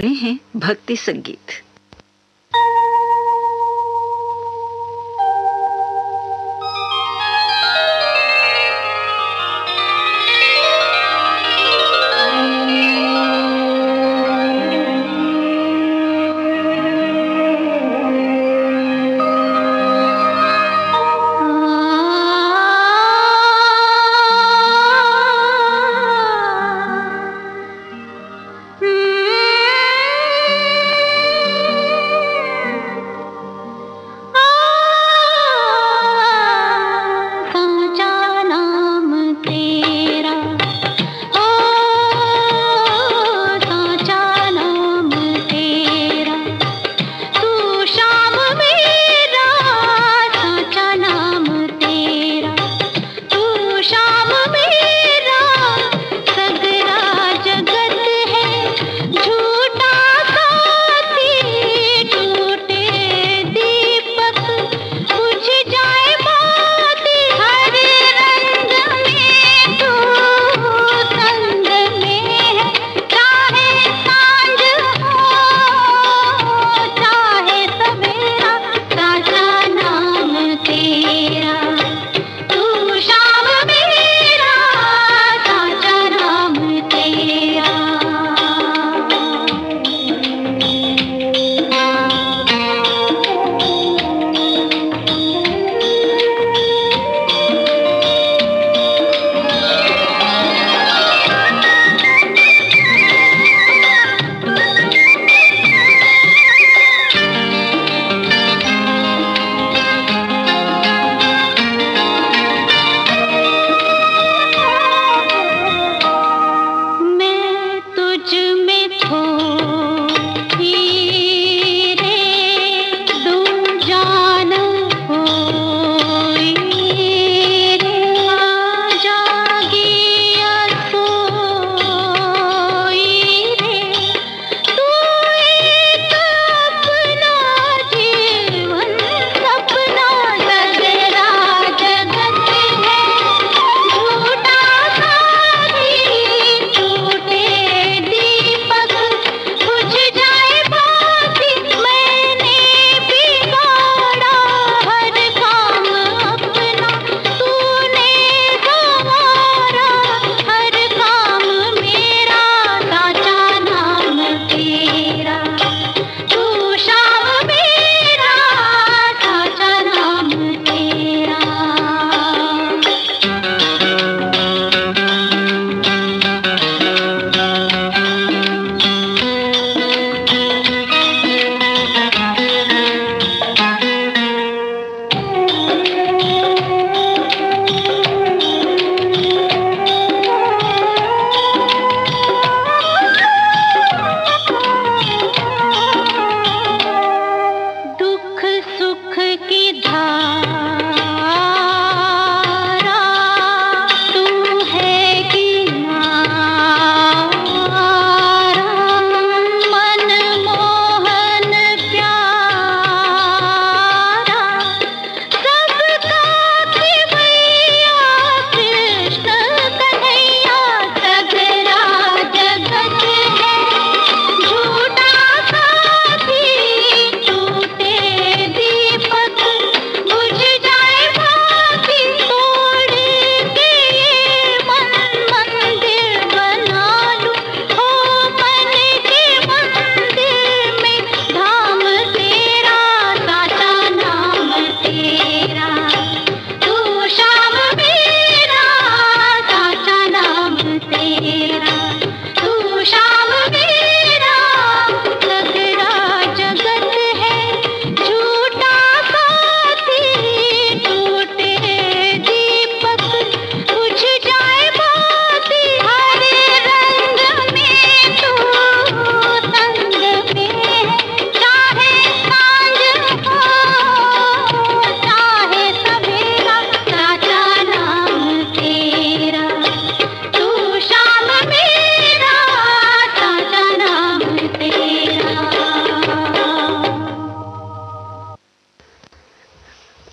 रहे हैं भक्ति संगीत।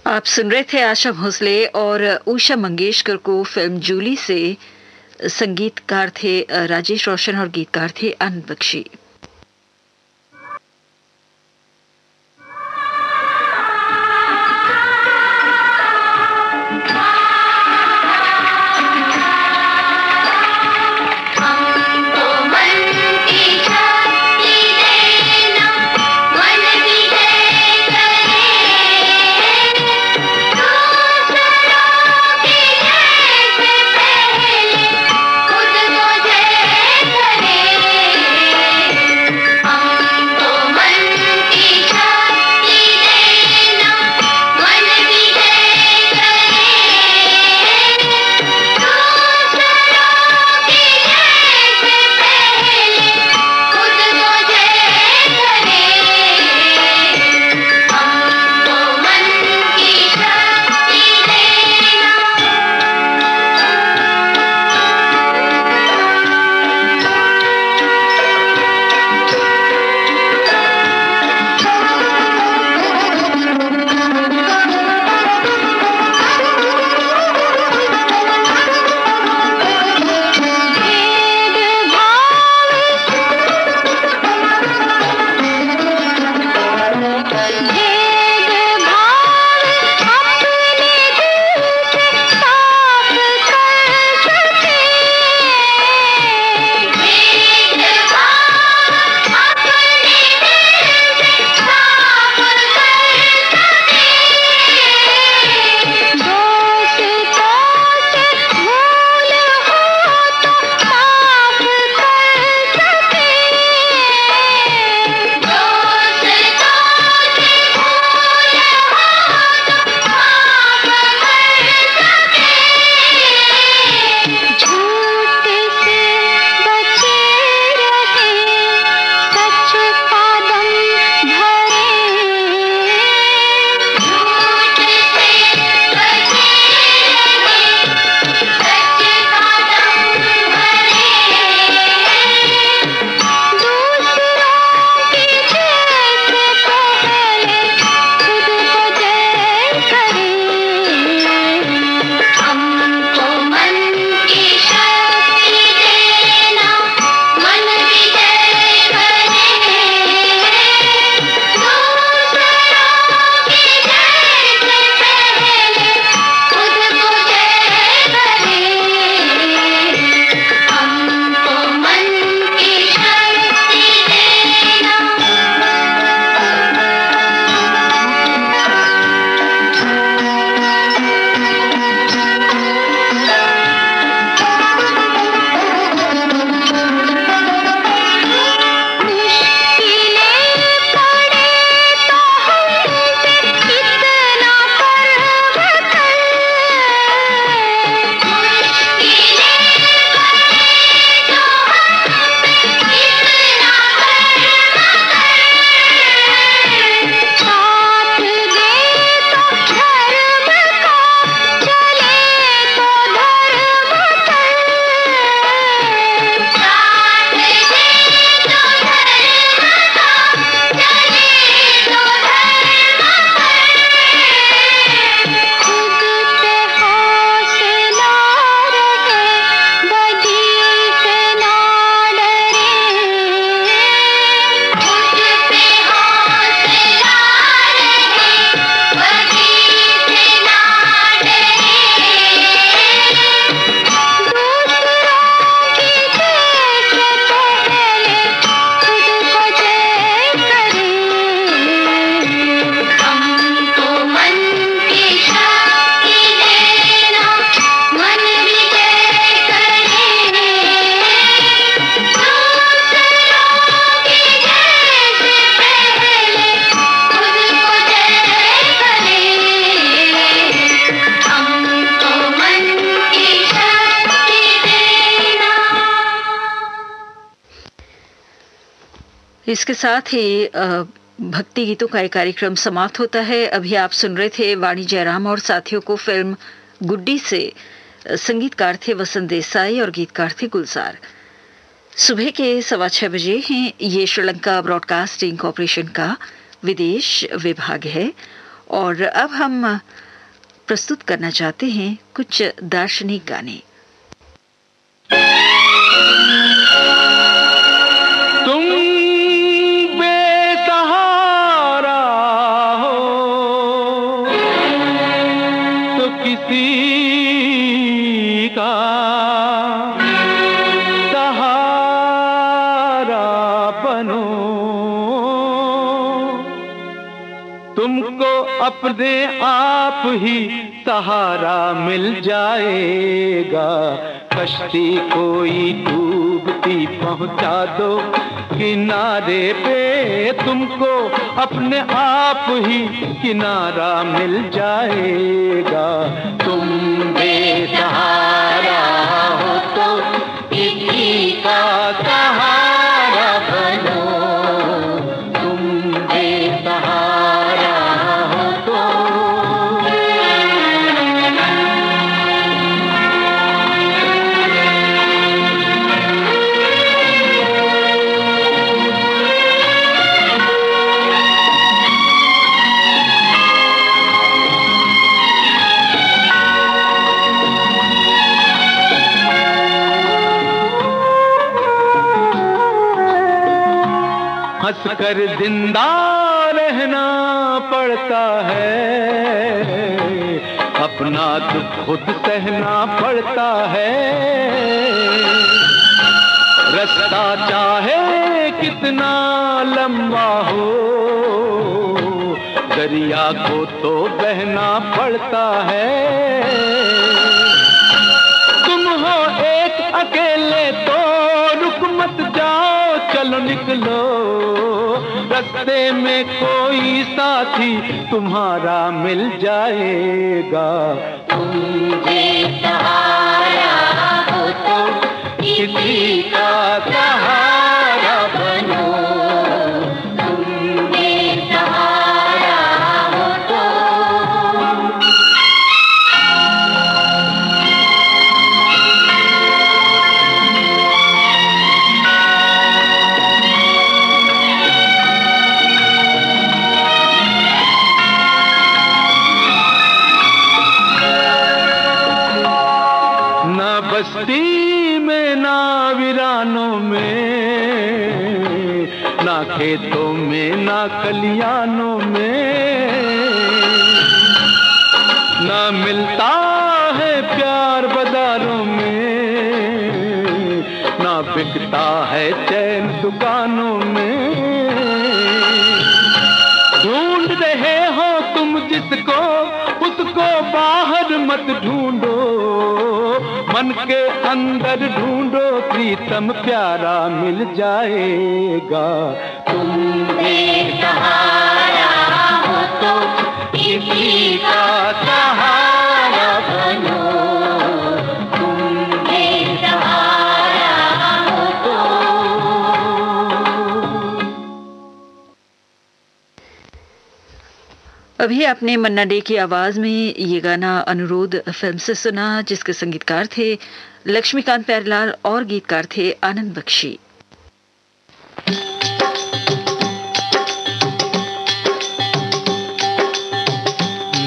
आप सुन रहे थे आशा भोसले और उषा मंगेशकर को फिल्म जूली से। संगीतकार थे राजेश रोशन और गीतकार थे आनंद बख्शी। इसके साथ ही भक्ति गीतों का एक कार्यक्रम समाप्त होता है। अभी आप सुन रहे थे वाणी जयराम और साथियों को फिल्म गुड्डी से। संगीतकार थे वसंत देसाई और गीतकार थे गुलजार। सुबह के 6:15 बजे हैं। ये श्रीलंका ब्रॉडकास्टिंग कॉरपोरेशन का विदेश विभाग है और अब हम प्रस्तुत करना चाहते हैं कुछ दार्शनिक गाने। तुम बेसहारा हो तो किसी का सहारा बनो, तुमको अपने आप ही सहारा मिल जाएगा। कश्ती कोई डूबती पहुंचा दो किनारे पे, तुमको अपने आप ही किनारा मिल जाएगा। तुम बेसहारा हो तो किसी का सहारा बनो, तुम बेसहारा हो तो। हंसकर जिंदा रहना पड़ता है, अपना दुख खुद सहना पड़ता है। रास्ता चाहे कितना लंबा हो, दरिया को तो बहना पड़ता है। तुम हो एक अकेले तो रुक मत जाओ, चलो निकलो, रास्ते में कोई साथी तुम्हारा मिल जाएगा। तुम बेसहारा हो तो किसी का सहारा बनो, तुम बेसहारा हो तो। बस्ती में ना वीरानों में, ना खेतों में ना खलियानों में, ना मिलता है प्यार बाजारों में, ना बिकता है चैन दुकानों में। ढूंढ रहे हो तुम जिसको, उसको बाहर मत ढूंढो, मन के अंदर ढूंढो, प्रीतम प्यारा मिल जाएगा। तुम बेसहारा हो तो किसी का सहारा बनो, तुम बेसहारा हो तो। अभी आपने मन्ना डे की आवाज में ये गाना अनुरोध फिल्म से सुना, जिसके संगीतकार थे लक्ष्मीकांत प्यारेलाल और गीतकार थे आनंद बख्शी।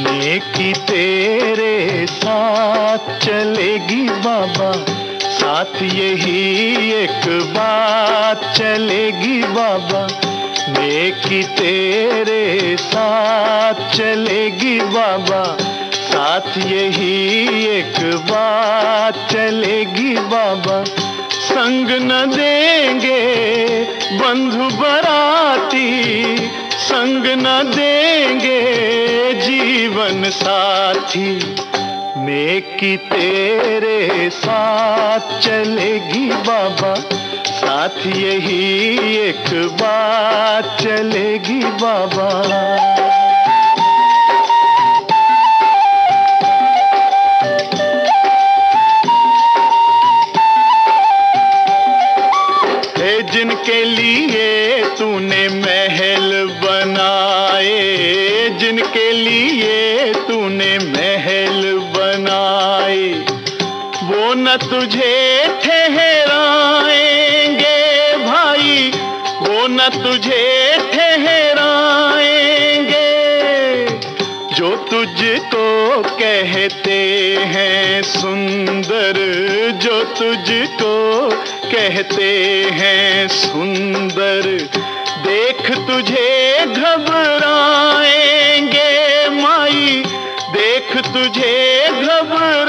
नेकी तेरे साथ चलेगी बाबा, साथ यही एक बात चलेगी बाबा। नेकी तेरे साथ चलेगी बाबा, साथ यही एक बात चलेगी बाबा। संग न देंगे बंधु बराती, संग न देंगे जीवन साथी। नेकी तेरे साथ चलेगी बाबा, साथ यही एक बात चलेगी बाबा। जिनके लिए तूने महल बनाए, जिनके लिए तूने महल बनाए, वो न तुझे ठहराएंगे भाई, वो न तुझे ठहराएंगे। जो तुझको कहते हैं सुंदर, जो तुझको कहते हैं सुंदर, देख तुझे घबराएंगे माई, देख तुझे घबराएंगे।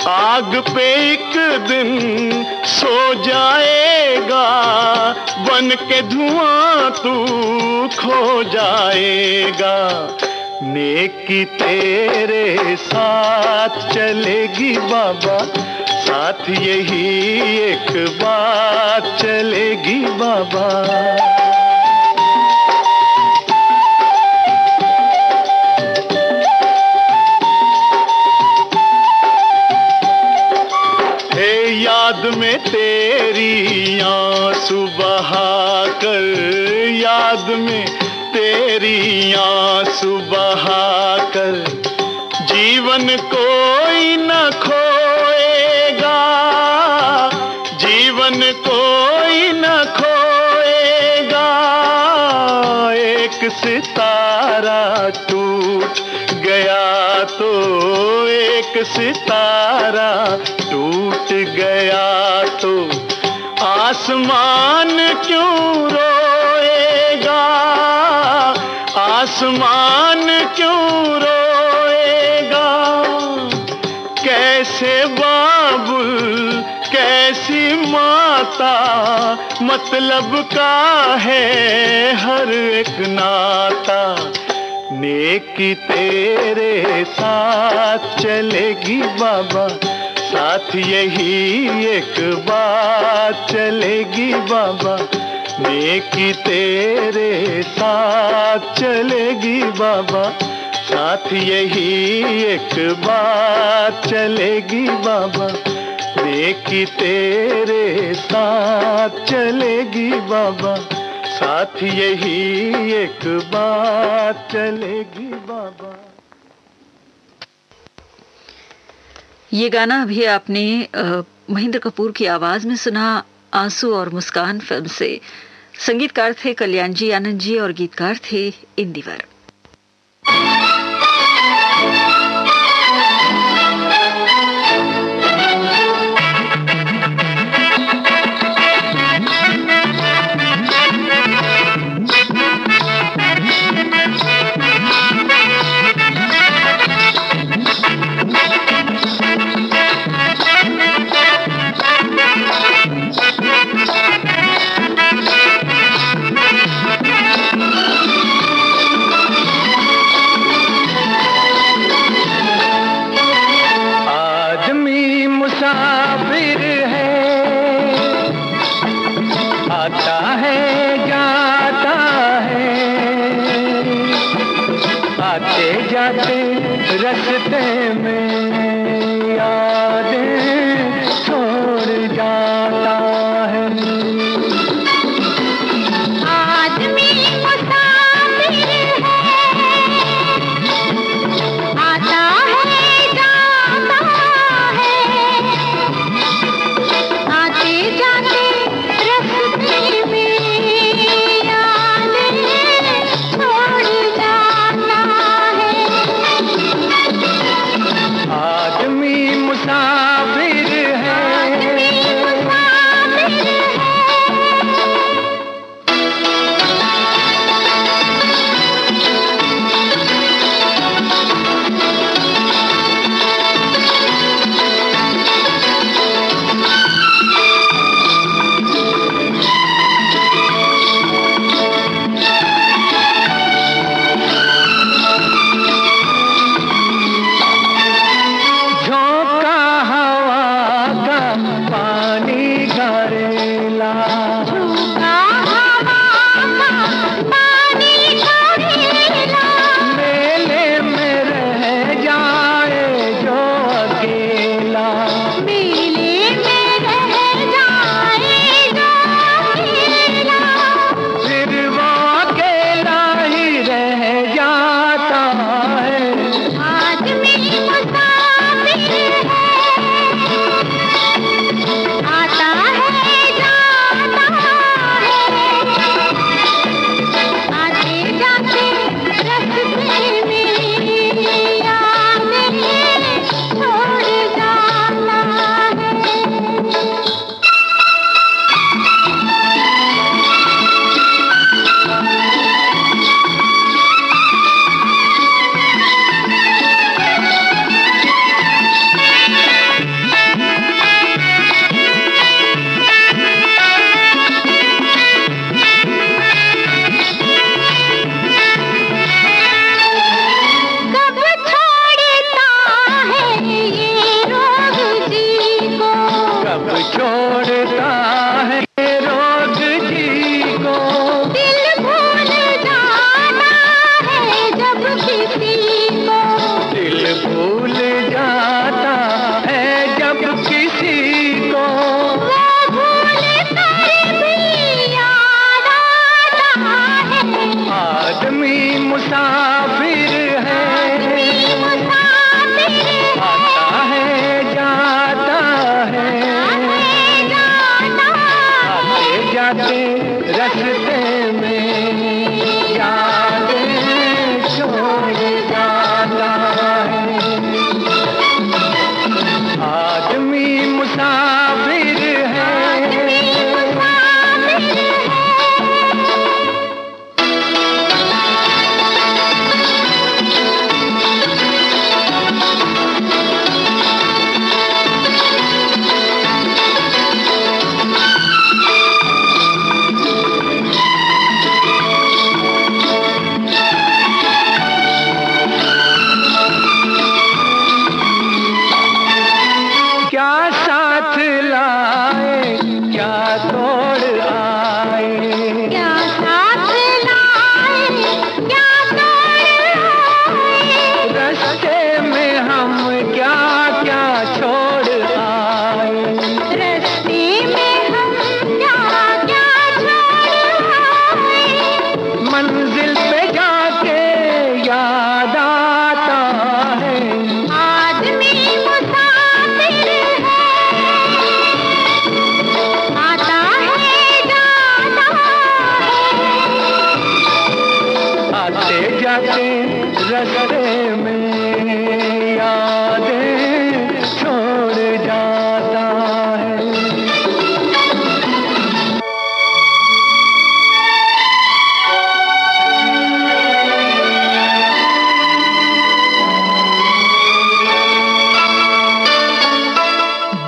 आग पे एक दिन सो जाएगा, बन के धुआं तू खो जाएगा। नेकी तेरे साथ चलेगी बाबा, साथ यही एक बात चलेगी बाबा। याद में तेरी आंसू बहाकर, याद में तेरी आंसू बहाकर, जीवन कोई न खोएगा, जीवन कोई न खोएगा। एक सितारा टूट गया तो, एक सितारा टूट गया तो, आसमान क्यों रोएगा, आसमान क्यों रोएगा। कैसे बाबुल कैसी माता, मतलब का है हर एक नाता। नेकी तेरे साथ चलेगी बाबा, साथ यही एक बात चलेगी बाबा। नेकी तेरे साथ चलेगी बाबा, साथ यही एक बात चलेगी बाबा। नेकी तेरे साथ चलेगी बाबा, साथ यही एक बात चलेगी बाबा। ये गाना अभी आपने महेंद्र कपूर की आवाज में सुना, आंसू और मुस्कान फिल्म से। संगीतकार थे कल्याण जी आनंद जी और गीतकार थे इंदिवर। रस्ते में यादें छोड़ जाता है। आदमी मुसाफिर है, आता है जाता है, आते जाते रस्ते में यादें छोड़ जाता है। रास्ते में यादें छोड़ जाता है। आदमी मुसाफिर है,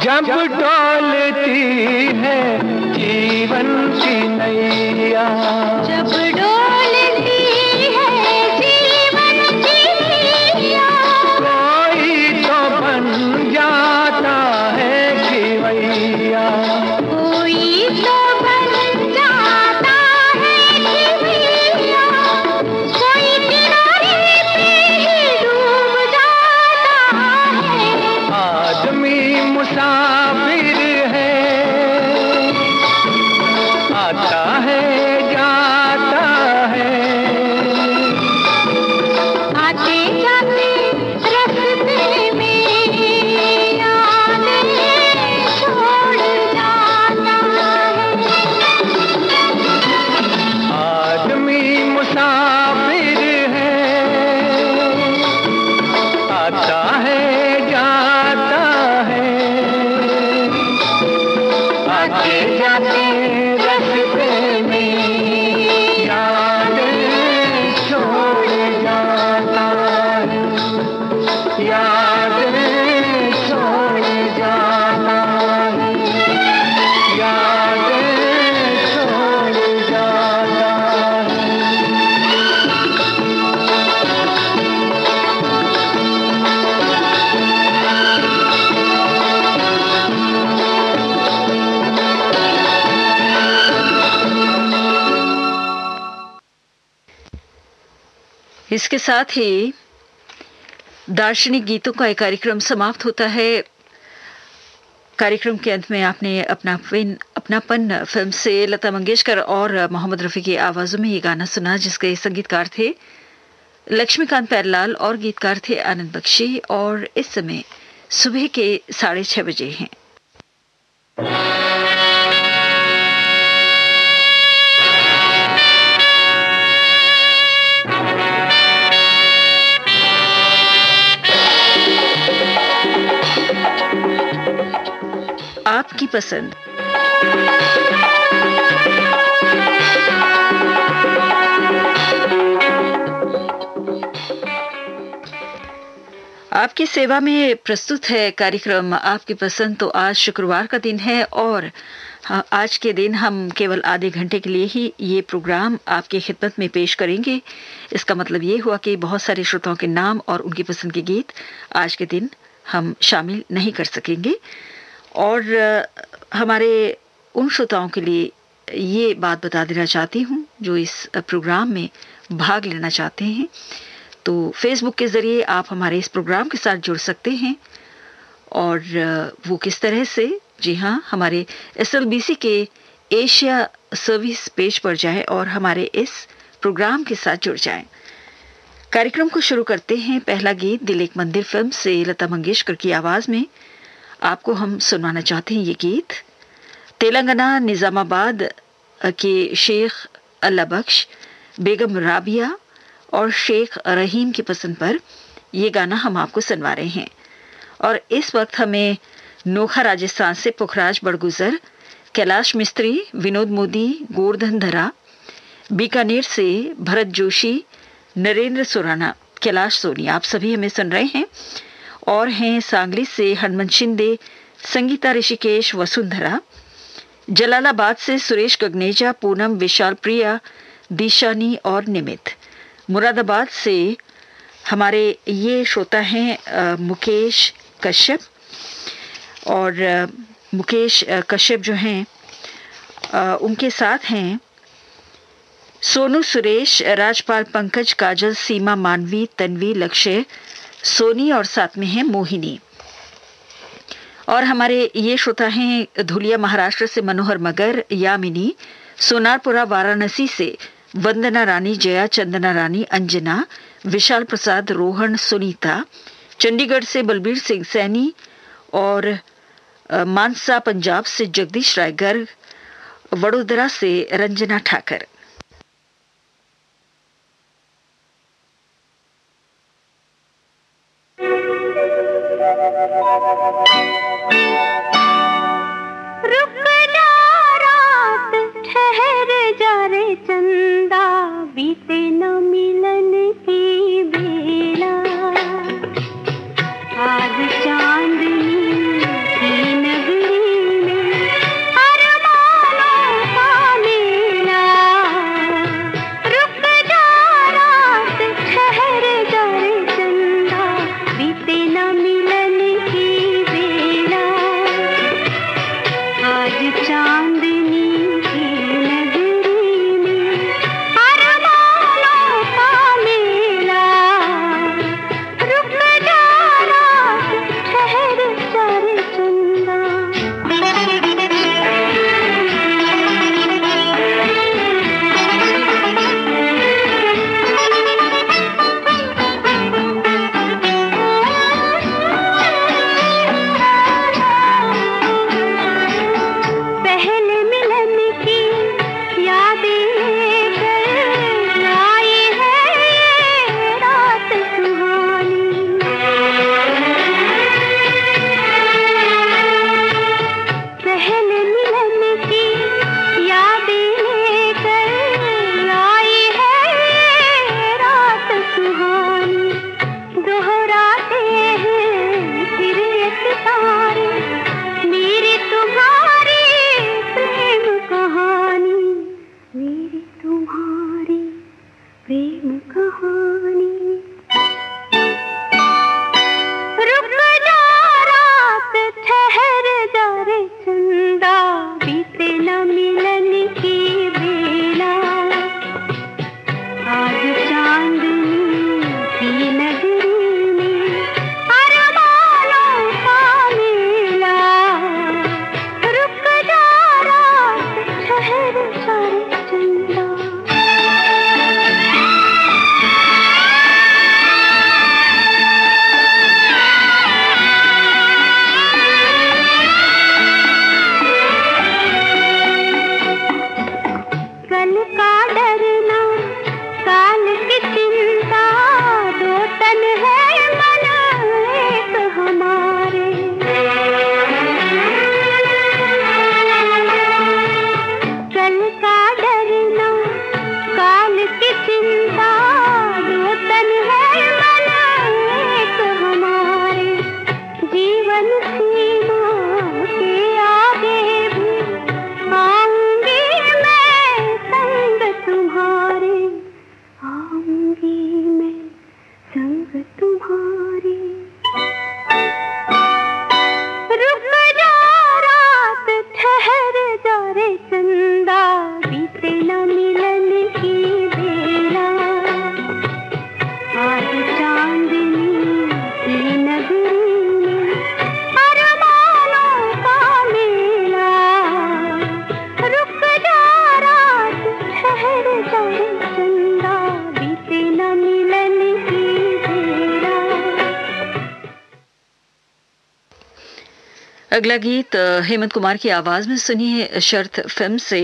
जब डोलती है जीवन की नैया, जब डोलती है जीवन की नैया, कोई तो बन जाता है खिवैया, कोई तो बन जाता है खिवैया, कोई किनारे पे ही डूब जाता है। आदमी मुसाफिर है, आता है जाता है, आते जाते रास्ते में यादें छोड़ जाता है। आदमी मुसाफिर है, आता है जाता है, आते जाते रास्ते में यादें छोड़ जाता है, यादें छोड़ जाता है, यादें छोड़ जाता है। इसके साथ ही दार्शनिक गीतों का एक कार्यक्रम समाप्त होता है। कार्यक्रम के अंत में आपने अपनापन फिल्म से लता मंगेशकर और मोहम्मद रफी की आवाजों में ये गाना सुना, जिसके संगीतकार थे लक्ष्मीकांत प्यारेलाल और गीतकार थे आनंद बख्शी। और इस समय सुबह के 6:30 बजे हैं। आपकी पसंद। आपकी सेवा में प्रस्तुत है कार्यक्रम आपकी पसंद। तो आज शुक्रवार का दिन है और आज के दिन हम केवल आधे घंटे के लिए ही ये प्रोग्राम आपकी खिदमत में पेश करेंगे। इसका मतलब ये हुआ कि बहुत सारे श्रोताओं के नाम और उनकी पसंद के गीत आज के दिन हम शामिल नहीं कर सकेंगे। और हमारे उन श्रोताओं के लिए ये बात बता देना चाहती हूँ जो इस प्रोग्राम में भाग लेना चाहते हैं, तो फेसबुक के ज़रिए आप हमारे इस प्रोग्राम के साथ जुड़ सकते हैं। और वो किस तरह से? जी हाँ, हमारे SLBC के एशिया सर्विस पेज पर जाएं और हमारे इस प्रोग्राम के साथ जुड़ जाएं। कार्यक्रम को शुरू करते हैं। पहला गीत दिल एक मंदिर फिल्म से लता मंगेशकर की आवाज़ में आपको हम सुनवाना चाहते हैं। ये गीत तेलंगाना निजामाबाद के शेख अल्लाह बख्श, बेगम राबिया और शेख रहीम की पसंद पर ये गाना हम आपको सुनवा रहे हैं। और इस वक्त हमें नोखा राजस्थान से पुखराज बड़गुजर, कैलाश मिस्त्री, विनोद मोदी, गोवर्धन धरा, बीकानेर से भरत जोशी, नरेंद्र सुराना, कैलाश सोनी, आप सभी हमें सुन रहे हैं। और हैं सांगली से हनुमंत शिंदे, संगीता ऋषिकेश, वसुंधरा, जलालाबाद से सुरेश गगनेजा, पूनम, विशाल प्रिया, दिशानी और निमित, मुरादाबाद से हमारे ये श्रोता हैं मुकेश कश्यप। और मुकेश कश्यप जो हैं उनके साथ हैं सोनू, सुरेश, राजपाल, पंकज, काजल, सीमा, मानवी, तन्वी, लक्ष्य, सोनी और साथ में है मोहिनी। और हमारे ये श्रोता हैं धुलिया महाराष्ट्र से मनोहर मगर, यामिनी, सोनारपुरा वाराणसी से वंदना रानी, जया, चंदना रानी, अंजना, विशाल प्रसाद, रोहन, सुनीता, चंडीगढ़ से बलबीर सिंह सैनी और मानसा पंजाब से जगदीश राय गर्ग, वडोदरा से रंजना ठाकर। बीते न मिलन की बेला, आज चांदनी की नगरी में अरमानों का मेला। रुक जा रात, ठहर जा रे चंदा, बीते न मिलन की बेला, आज चांदनी अगला गीत हेमंत कुमार की आवाज में सुनिए शर्त फिल्म से।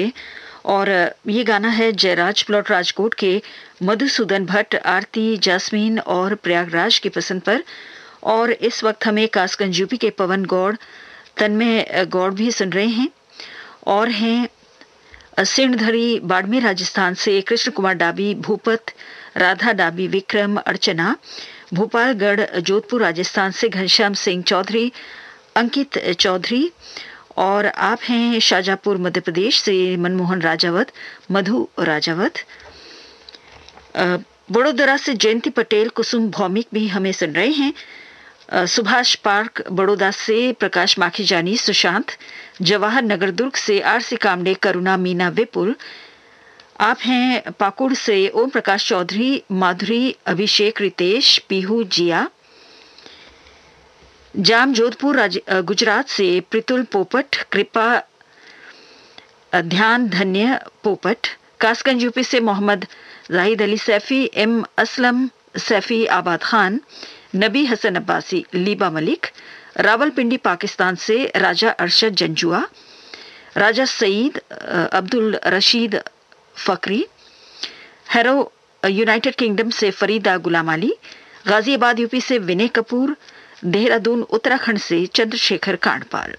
और ये गाना है जयराज प्लॉट राजकोट के मधुसूदन भट्ट, आरती, जास्मीन और प्रयागराज की पसंद पर। और इस वक्त हमें कासगंज यूपी के पवन गौड़, तन्मय गौड़ भी सुन रहे हैं। और हैं सिणधरी बाड़मेर राजस्थान से कृष्ण कुमार डाबी, भूपत, राधा डाबी, विक्रम, अर्चना, भोपालगढ़ जोधपुर राजस्थान से घनश्याम सिंह चौधरी, अंकित चौधरी। और आप हैं शाजापुर मध्य प्रदेश से मनमोहन राजावत, मधु राजावत। बड़ोदरा से जयंती पटेल, कुसुम भौमिक भी हमें सुन रहे हैं। सुभाष पार्क बड़ौदा से प्रकाश माखीजानी, सुशांत, जवाहर नगर दुर्ग से आरसी कामडे, करुणा, मीना, विपुल। आप हैं पाकुड़ से ओम प्रकाश चौधरी, माधुरी, अभिषेक, रितेश, पीहू, जिया। जाम जोधपुर गुजरात से प्रितुल पोपट, कृपा, ध्यान, धन्य पोपट। कासगंज यूपी से मोहम्मद जाहिद अली सैफी, एम असलम सैफी, आबाद खान, नबी हसन अब्बासी, लीबा मलिक। रावलपिंडी पाकिस्तान से Raja Arshad Janjua, Raja Saeed, Abdul Rashid Fakhri. Harrow United Kingdom से फरीदा गुलाम अली। गाजियाबाद यूपी से विनय कपूर। देहरादून उत्तराखंड से चंद्रशेखर कांडपाल।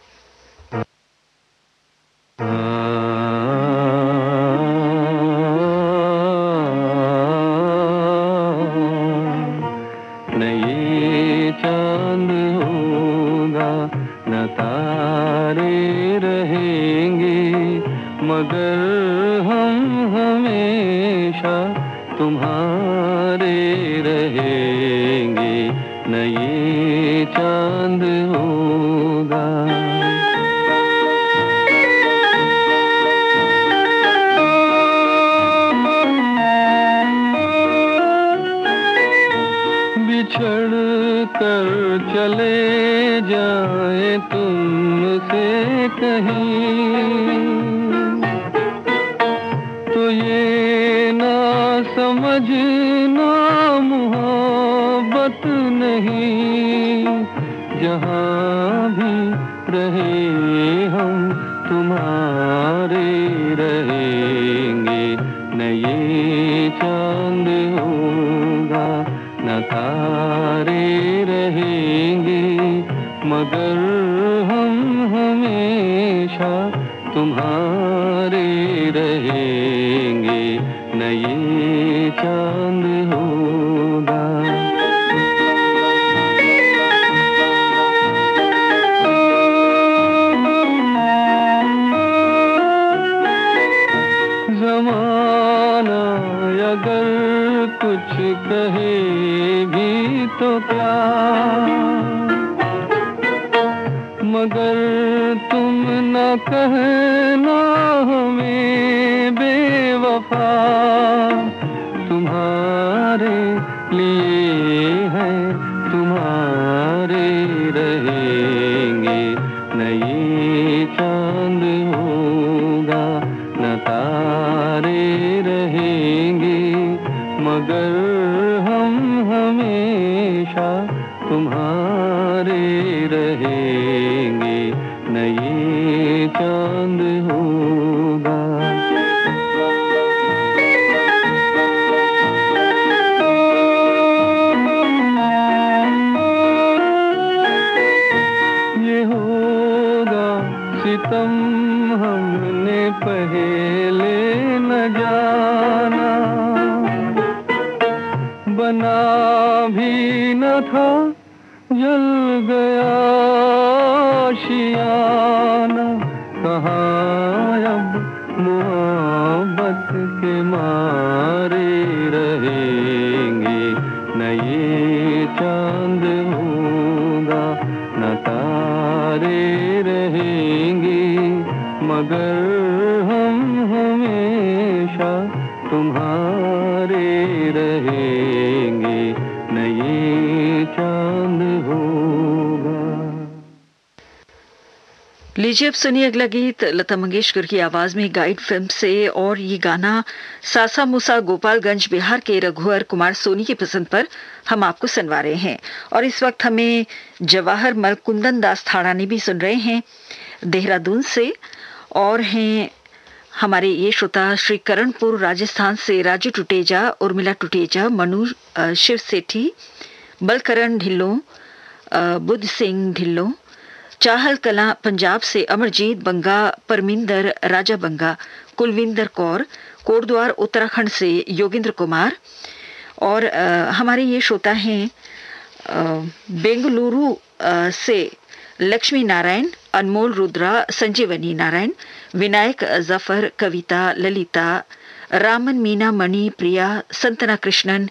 न ये चांद होगा न तारे रहेंगे, मगर हम हमेशा तुम्हारे रहेंगे। न ये चांद होगा। बिछड़ कर चले जाए तुमसे कहीं, तो ये ना समझना मोहब्बत नहीं। जहाँ भी रहे हम तुम्हारे रहेंगे। न ये चांद होगा न तारे रहेंगे, मगर हम हमेशा तुम्हारे रहेंगे। न ये चांद होगा। ज़माना अगर कुछ कहे भी तो क्या, मगर तुम न कहना हमें बेवफा। तुम्हारे लिए है तुम्हारे रहेंगे। न ये चांद होगा न तारे रहेंगे, मगर हम हमेशा तुम्हारे रहेंगे। न ये चांद होगा। ये होगा सितम हमने पहले न जाना, बना भी न था जल गया आशियाना। कहाँ अब मोहब्बत के मारे रहेंगे। न ये चांद होगा न तारे रहेंगे, मगर हम हमेशा तुम्हारे रहेंगे। न ये चांद होगा। लीजिए अब सुनिए अगला गीत लता मंगेशकर की आवाज में गाइड फिल्म से। और ये गाना सासा मूसा गोपालगंज बिहार के रघुवर कुमार सोनी की पसंद पर हम आपको सुनवा रहे हैं। और इस वक्त हमें जवाहर मल कुंदन दास थाड़ानी भी सुन रहे हैं देहरादून से। और हैं हमारे ये श्रोता श्री करणपुर राजस्थान से राजू टुटेजा, उर्मिला टुटेजा, मनु शिव सेठी, बलकरण ढिल्लों, बुद्ध सिंह ढिल्लों, चाहल कला पंजाब से अमरजीत बंगा, परमिंदर राजा बंगा, कुलविंदर कौर, कोटद्वार उत्तराखंड से योगेंद्र कुमार, और हमारे ये श्रोता हैं बेंगलुरु से लक्ष्मी नारायण, अनमोल रुद्रा, संजीवनी नारायण, विनायक जफर, कविता, ललिता, रामन, मीना, मणि, प्रिया, संतना कृष्णन,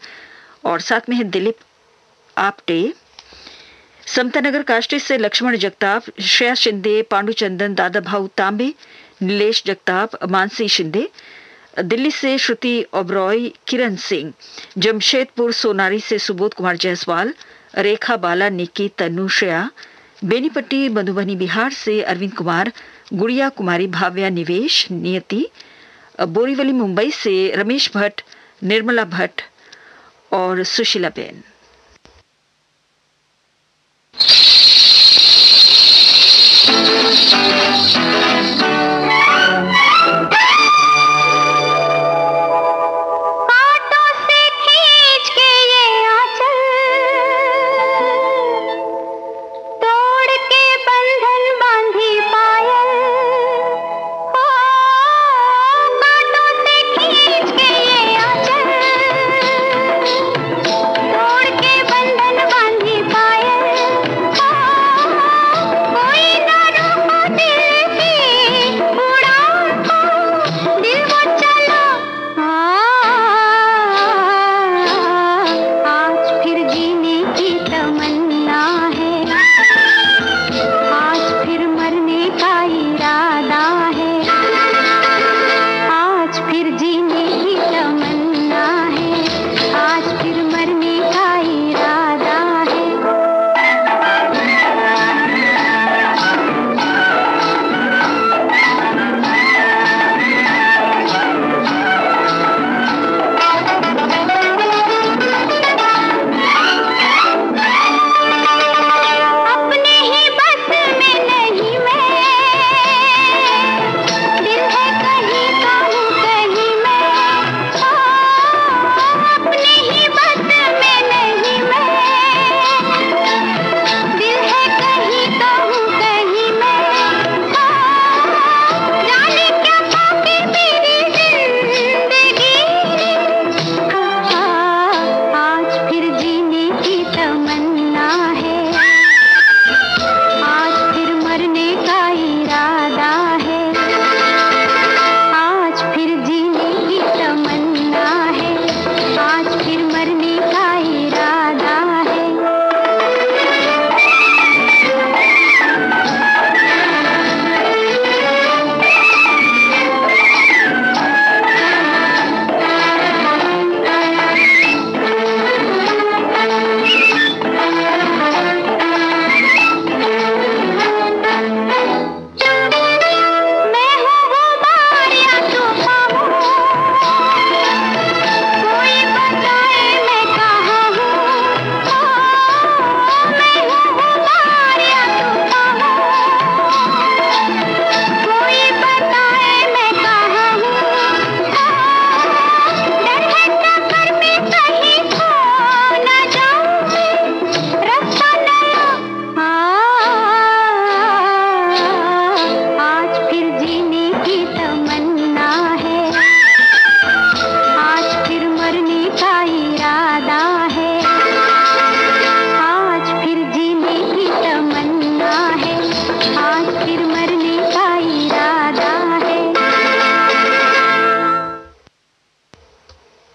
और साथ में है दिलीप आपटे। समतानगर काष्टी से लक्ष्मण जगताप, श्रेया शिंदे, पांडुचंदन, दादा भाऊ तांबे, नीलेश जगताप, मानसी शिंदे। दिल्ली से श्रुति ओब्रॉय, किरण सिंह, जमशेदपुर सोनारी से सुबोध कुमार जायसवाल, रेखा बाला, निकी, तनु, श्रेया, बेनीपट्टी मधुबनी बिहार से अरविंद कुमार, गुड़िया कुमारी, भाव्या, निवेश, नियति, बोरीवली मुंबई से रमेश भट्ट, निर्मला भट्ट और सुशीला बेन।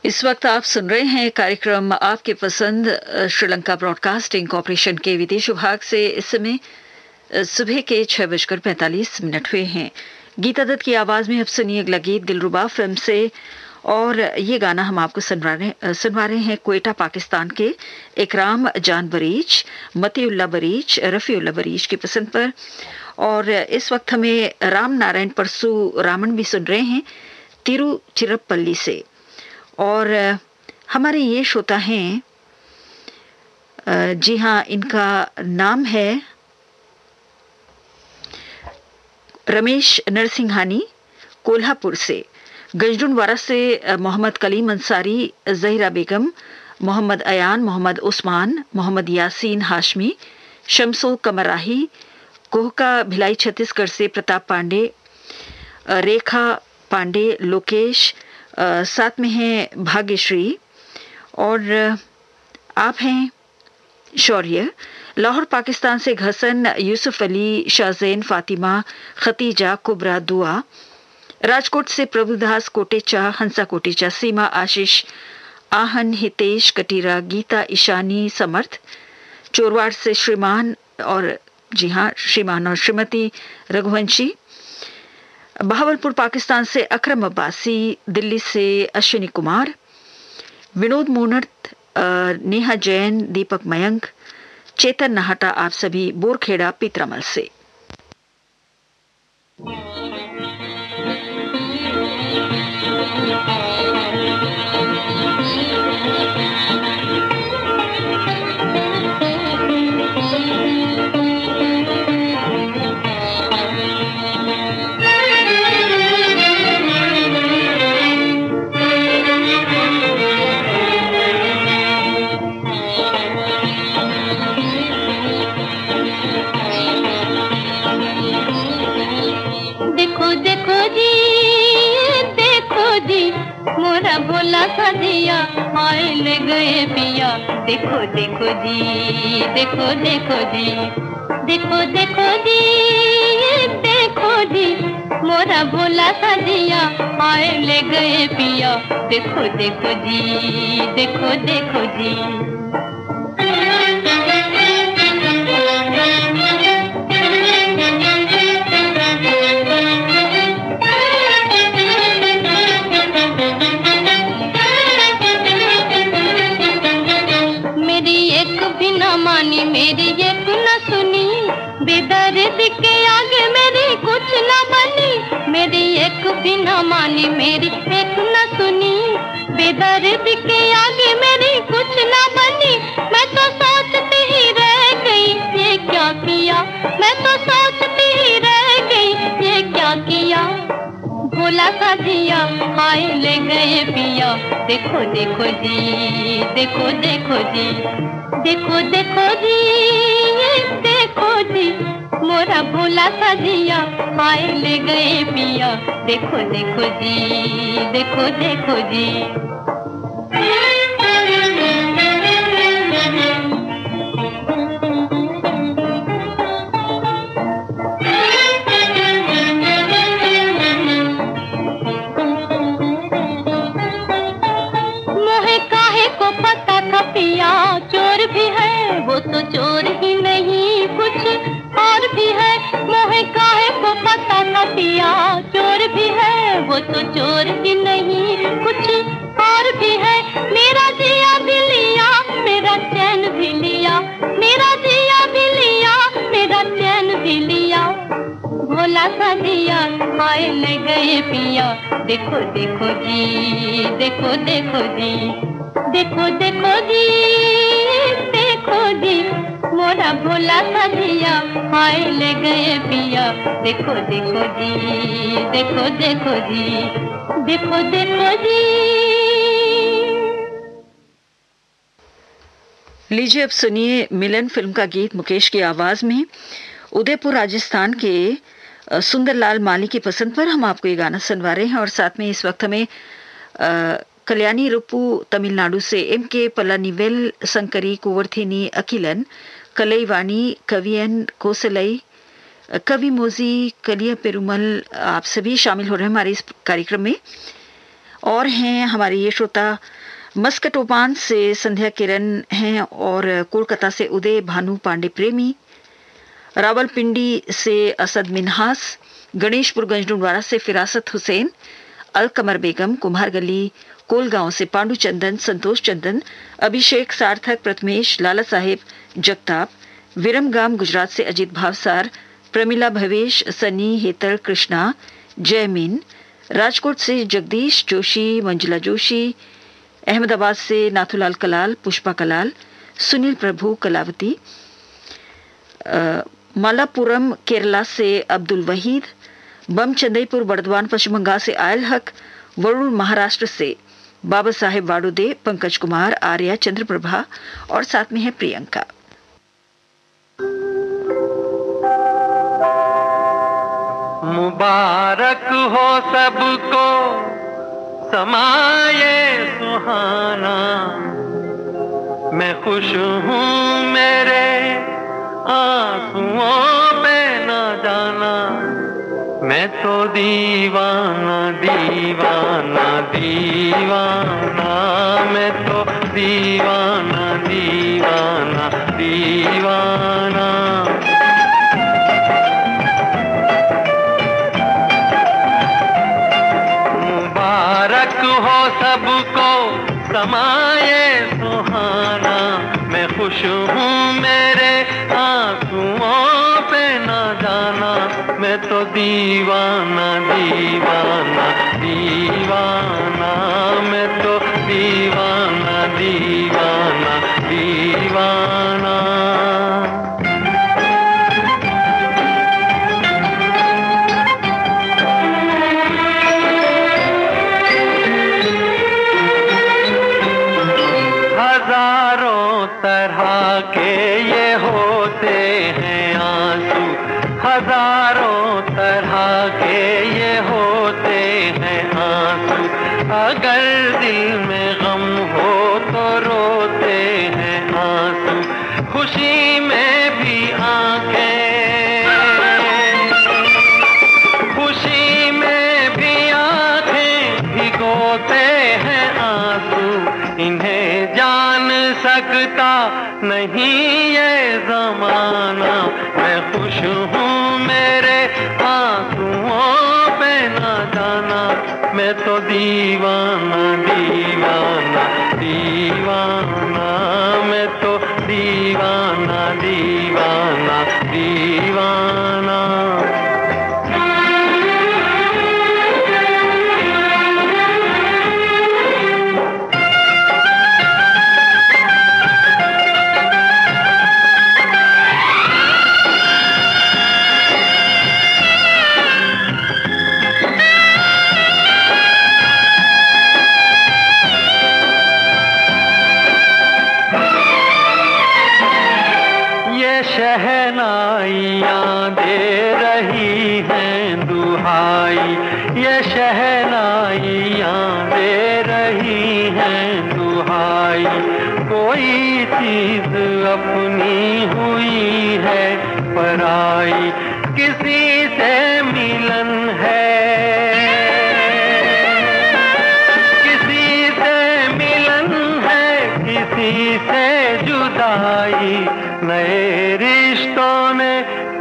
इस वक्त आप सुन रहे हैं कार्यक्रम आपके पसंद श्रीलंका ब्रॉडकास्टिंग कॉरपोरेशन के विदेश विभाग से। इस समय सुबह के 6:45 हुए हैं। गीता दत्त की आवाज में अब सुनिए अगला गीत दिलरुबा फिल्म से, और ये गाना हम आपको सुनवा रहे हैं क्वेटा पाकिस्तान के इकराम जान बरीच, मतीउल्ला बरीच, रफीउल्ला बरीच की पसंद पर। और इस वक्त हमें राम नारायण परसू रामन भी सुन रहे हैं तिरुचिरपल्ली से। और हमारे ये श्रोता हैं, जी हाँ, इनका नाम है रमेश नरसिंहानी, कोल्हापुर से, गंजडुनवारा से मोहम्मद कलीम अंसारी, जहीरा बेगम, मोहम्मद अयान, मोहम्मद उस्मान, मोहम्मद यासीन हाशमी, शमसुल कमराही, कोहका भिलाई छत्तीसगढ़ से प्रताप पांडे, रेखा पांडे, लोकेश, साथ में है भाग्यश्री, और आप हैं शौर्य। लाहौर पाकिस्तान से घसन, यूसुफ अली, शाहजैन, फातिमा, खतीजा, कुबरा, दुआ। राजकोट से प्रभुदास कोटेचा, हंसा कोटेचा, सीमा, आशीष, आहन, हितेश, कटीरा, गीता, ईशानी, समर्थ। चोरवाड़ से श्रीमान और जी हाँ श्रीमान और श्रीमती रघुवंशी। बहावलपुर पाकिस्तान से अकरम अब्बासी, दिल्ली से अश्विनी कुमार, विनोद मोनर्त, नेहा जैन, दीपक मयंक, चेतन नाहटा, आप सभी बोरखेड़ा पितरामल से। दिया आए ले गए पिया, देखो देखो जी, देखो देखो जी, देखो देखो जी, देखो जी, मोरा भोला सा दिया आए ले गए पिया, देखो देखो जी, देखो देखो जी। मेरी एक न सुनी, बेदर्द के आगे मेरी कुछ न बनी, मेरी एक भी न मानी, मेरी एक न सुनी, बेदर्द के आगे मेरी कुछ न बनी। मैं तो सोचती ही रह गई ये क्या किया, मैं तो सोचती ही रह गई ये क्या किया, भोला सा दिया हाय ले गए पिया, देखो देखो जी, देखो देखो जी, देखो देखो जी, देखो जी, मोरा भोला सा दिया हाय ले गए पिया, देखो देखो जी, देखो देखो जी। मोहे काहे को पता था पिया चोर भी है, वो तो चोर ही नहीं कुछ और भी है, मोहे काहे को पता था पिया चोर भी है, वो तो चोर ही नहीं कुछ और भी है। मेरा जिया भी लिया, मेरा चैन भी लिया, मेरा जिया भी लिया, मेरा चैन भी लिया, भोला सा दिया हाय ले गए पिया, देखो देखो जी, देखो देखो जी, देखो देखो जी, देखो जी, मोरा भोला सा दिया हाय ले गए पिया, देखो देखो जी, देखो देखो जी, देखो देखो जी। लीजिए अब सुनिए मिलन फिल्म का गीत मुकेश की आवाज में। उदयपुर राजस्थान के सुंदरलाल माली की पसंद पर हम आपको ये गाना सुनवा रहे हैं, और साथ में इस वक्त हमें कल्याणी रुपु तमिलनाडु से, एम के पलानीवेल, संकरी, कुवर्थिनी, अकिलन, कलईवाणी, कवियन, कोसलई, कवि मोजी, कलिया पेरुमल, आप सभी शामिल हो रहे हैं हमारे इस कार्यक्रम में। और हैं हमारे ये श्रोता मस्कट ओमान से संध्या किरण हैं, और कोलकाता से उदय भानु पांडे प्रेमी, रावलपिंडी से असद मिन्हास, गणेशपुर गंजडुनवारा से फिरासत हुसैन, अलकमर बेगम, कुम्हारगली कोलगांव से पांडु चंदन, संतोष चंदन, अभिषेक, सार्थक, प्रथमेश, लाला साहेब जगताप, विरमगाम गुजरात से अजीत भावसार, प्रमिला भवेश, सनी, हेतल, कृष्णा, जयमीन, राजकोट से जगदीश जोशी, मंजुला जोशी, अहमदाबाद से नाथुलाल कलाल, पुष्पा कलाल, सुनील प्रभु, कलावती, मालापुरम केरला से अब्दुल वहीद, बम चंदईपुर बर्दवान पश्चिम बंगाल से आयल हक, वरुण महाराष्ट्र से बाबा साहेब वाडुदे, पंकज कुमार, आर्या, चंद्रप्रभा और साथ में है प्रियंका। मुबारक हो सबको समाये सुहाना, मैं खुश हूँ मेरे आंसुओं पे न जाना, मैं तो दीवाना दीवाना दीवाना, मैं तो दीवाना दीवाना दीवाना। मुबारक हो सबको समाये सुहाना, मैं खुश हूँ मेरे आंसुओं पे न जाना, मैं तो दीवाना दीवाना दीवाना, मैं तो दीवाना दीवाना दीवाना। हजारों तरह के ये होते हैं आंसू, हजारों तरह के ये होते हैं आंसू, अगर दिल में गम हो तो रोते हैं आंसू, खुशी में भी आंखें, खुशी में भी आंखें भिगोते हैं आंसू, इन्हें जान सकता नहीं ये ज़माना, मैं खुश हूँ मेरे आंसुओं पे न जाना, मैं तो दीवाना दीवाना दीवाना, मैं तो दीवाना दीवाना दीवाना। शहनाइयाँ दे रही हैं दुहाई, ये शहनाइयाँ दे रही हैं दुहाई, कोई चीज अपनी हुई है पराई, किसी से मिलन है, किसी से मिलन है, किसी से जुदाई, नए रिश्तों ने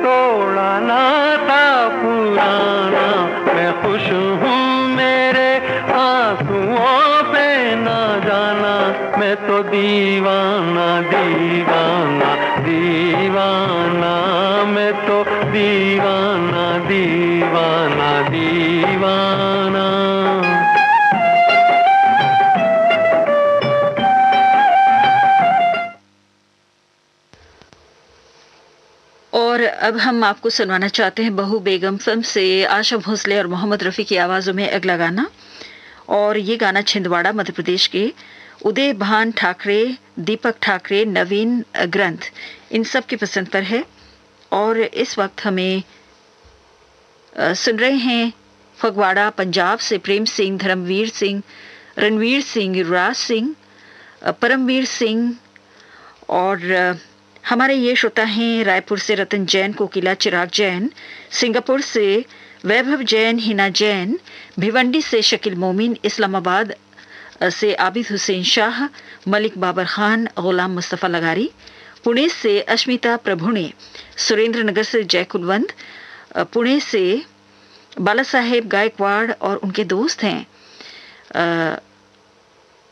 तोड़ा नाता पुराना, मैं खुश हूँ मेरे आंसुओं पे न जाना, मैं तो दीवाना दीवाना दीवाना, मैं तो दीवाना दीवाना दीवाना। और अब हम आपको सुनवाना चाहते हैं बहू बेगम फिल्म से आशा भोसले और मोहम्मद रफ़ी की आवाज़ों में अगला गाना। और ये गाना छिंदवाड़ा मध्य प्रदेश के उदय भान ठाकरे, दीपक ठाकरे, नवीन ग्रंथ इन सब की पसंद पर है। और इस वक्त हमें सुन रहे हैं फगवाड़ा पंजाब से प्रेम सिंह, धर्मवीर सिंह, रणवीर सिंह, युवराज सिंह, परमवीर सिंह। और हमारे ये श्रोता हैं रायपुर से रतन जैन, कोकिला चिराग जैन, सिंगापुर से वैभव जैन, हिना जैन, भिवंडी से शकील मोमिन, इस्लामाबाद से आबिद हुसैन शाह, मलिक बाबर खान, गुलाम मुस्तफ़ा लगारी, पुणे से अश्मिता प्रभुणे, सुरेंद्र नगर से जय कुलवंत, पुणे से बाला साहेब गायकवाड़ और उनके दोस्त हैं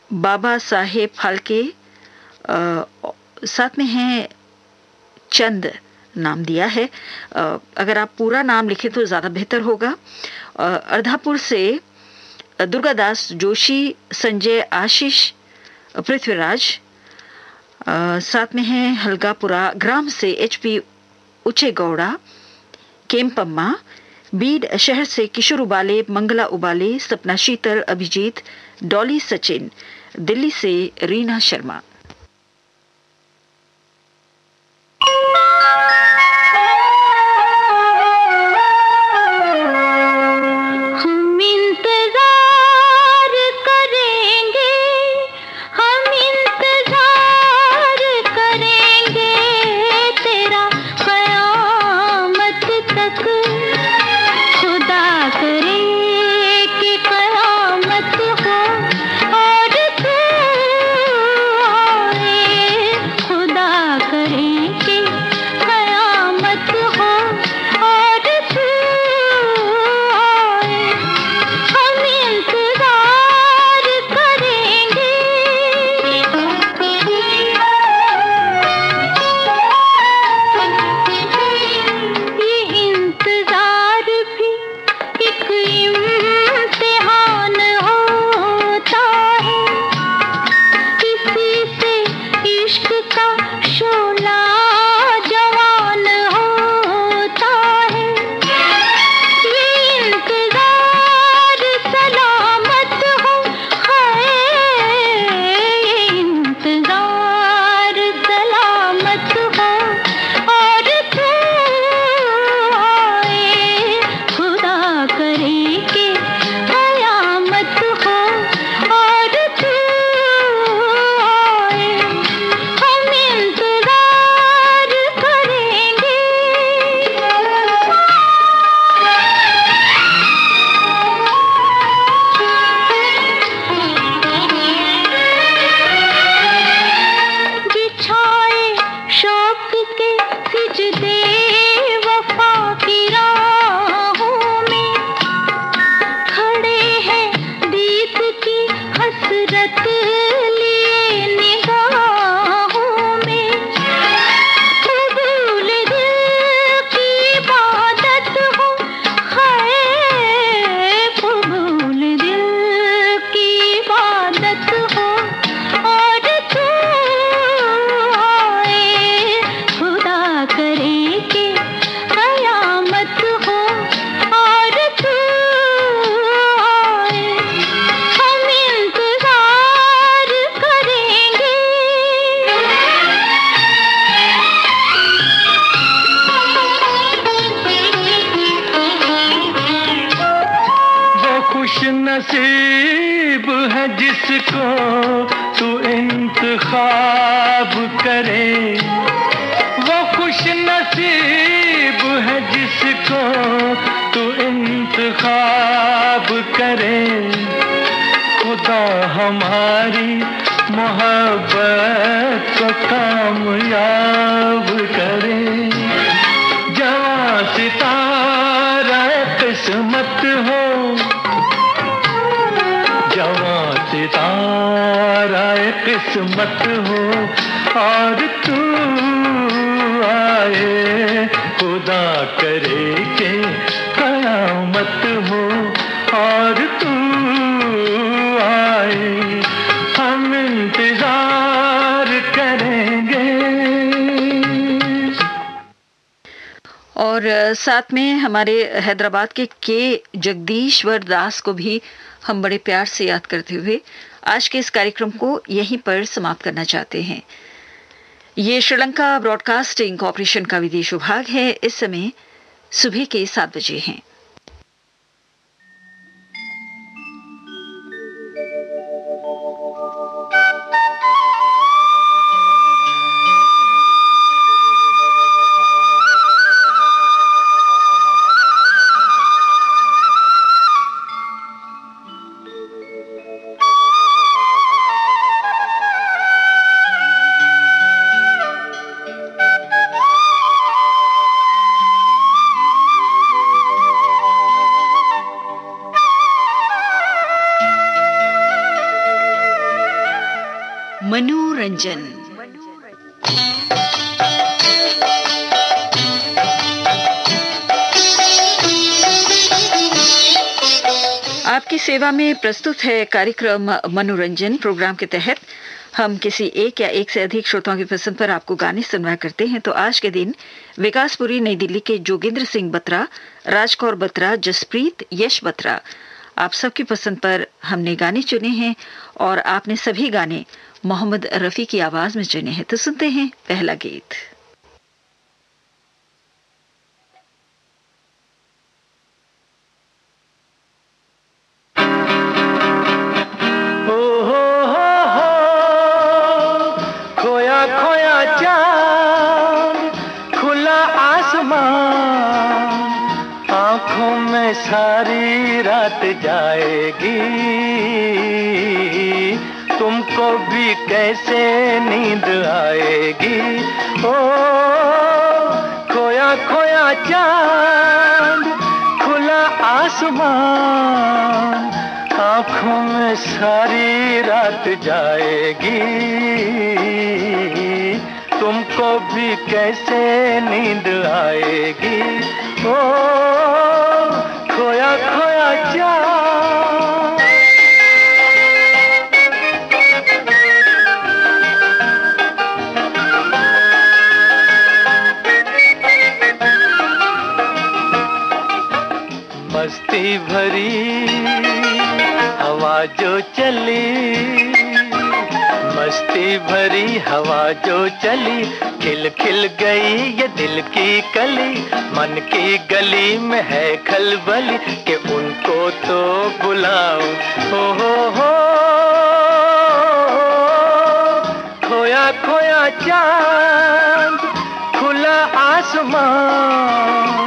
बाबा साहेब फाल्के, साथ में हैं चंद नाम दिया है। अगर आप पूरा नाम लिखें तो ज़्यादा बेहतर होगा। अर्धापुर से दुर्गादास जोशी, संजय, आशीष, पृथ्वीराज, साथ में हैं हलगापुरा ग्राम से HP उचेगौड़ा, केम्पम्मा, बीड शहर से किशोर उबाले, मंगला उबाले, सपना शीतल, अभिजीत, डॉली सचिन, दिल्ली से रीना शर्मा। नसीब है जिसको तू इंतखाब करे, वो खुश नसीब है जिसको तू इंतखाब करे। खुदा हमारी मोहब्बत को कामयाब करे। जवां सितारा किस्मत हो, जवां सितारा किस्मत हो, और तू आए खुदा करे के कयामत हो, और तू आए हम इंतजार करेंगे। और साथ में हमारे हैदराबाद के जगदीश्वर दास को भी हम बड़े प्यार से याद करते हुए आज के इस कार्यक्रम को यहीं पर समाप्त करना चाहते हैं। ये श्रीलंका ब्रॉडकास्टिंग कॉर्पोरेशन का विदेश विभाग है। इस समय सुबह के 7 बजे हैं। मनोरंजन। आपकी सेवा में प्रस्तुत है कार्यक्रम मनोरंजन। प्रोग्राम के तहत हम किसी एक या एक से अधिक श्रोताओं की पसंद पर आपको गाने सुनवाया करते हैं। तो आज के दिन विकासपुरी नई दिल्ली के जोगेंद्र सिंह बत्रा, राजकौर बत्रा, जसप्रीत, यश बत्रा, आप सबकी पसंद पर हमने गाने चुने हैं और आपने सभी गाने मोहम्मद रफी की आवाज में चुने हैं। तो सुनते हैं पहला गीत। सारी रात जाएगी, तुमको भी कैसे नींद आएगी। ओ खोया खोया चांद, खुला आसमान, आँखों में सारी रात जाएगी, तुमको भी कैसे नींद आएगी। ओ खोया खोया चांद। मस्ती भरी हवा जो चली, मस्ती भरी हवा जो चली, खिल खिल गई ये दिल की कली, मन की गली में है खलबली कि उनको तो बुलाऊं। हो खोया खोया चांद, खुला आसमान,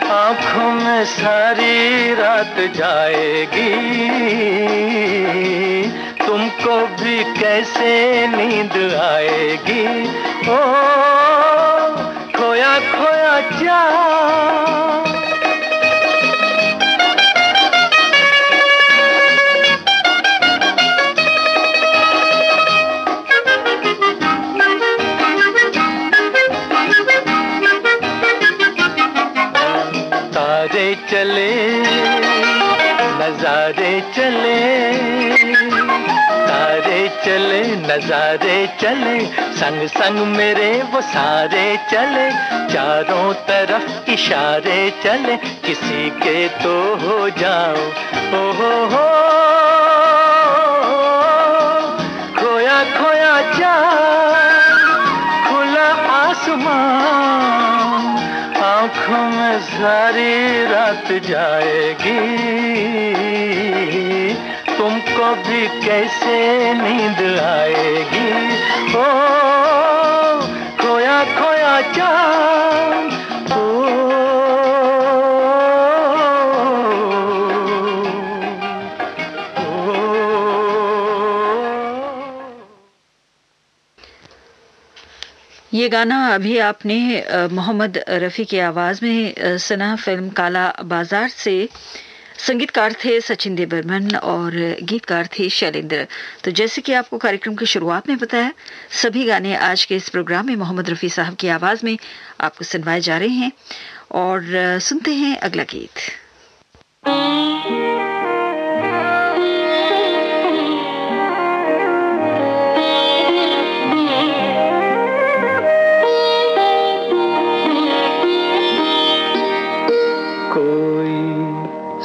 आँखों में सारी रात जाएगी, तुमको भी कैसे नींद आएगी। ओ खोया खोया चांद। तारे चले नजारे चले, तारे चले नजारे चले, संग संग मेरे वो सारे चले, चारों तरफ इशारे चले, किसी के तो हो जाऊं। हो खोया खोया चांद, खुला आसमान, आँखों में सारी रात जाएगी, तुमको भी कैसे नींद आएगी। ओ खोया खोया चांद। ये गाना अभी आपने मोहम्मद रफ़ी की आवाज़ में सुना। फिल्म काला बाजार से संगीतकार थे सचिन देव बर्मन और गीतकार थे शैलेंद्र। तो जैसे कि आपको कार्यक्रम की शुरुआत में बताया, सभी गाने आज के इस प्रोग्राम में मोहम्मद रफ़ी साहब की आवाज़ में आपको सुनवाए जा रहे हैं। और सुनते हैं अगला गीत।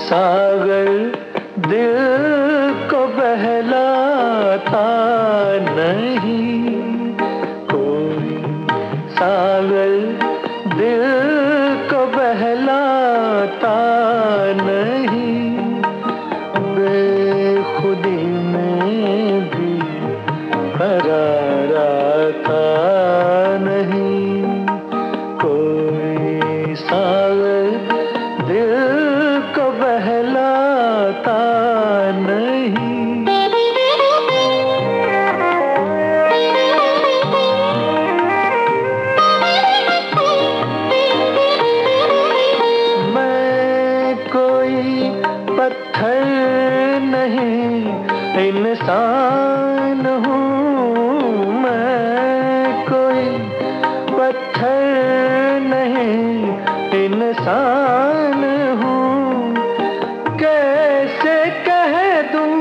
सागर दिल को बहलाता नहीं, कोई सागर दिल को बहलाता नहीं, बेखुदी में भी करार आता नहीं, कोई सागर दिल को बहलाता नहीं। मैं कोई पत्थर नहीं इंसान हूँ, मैं कोई पत्थर नहीं इंसान हूँ, कैसे कह दूँ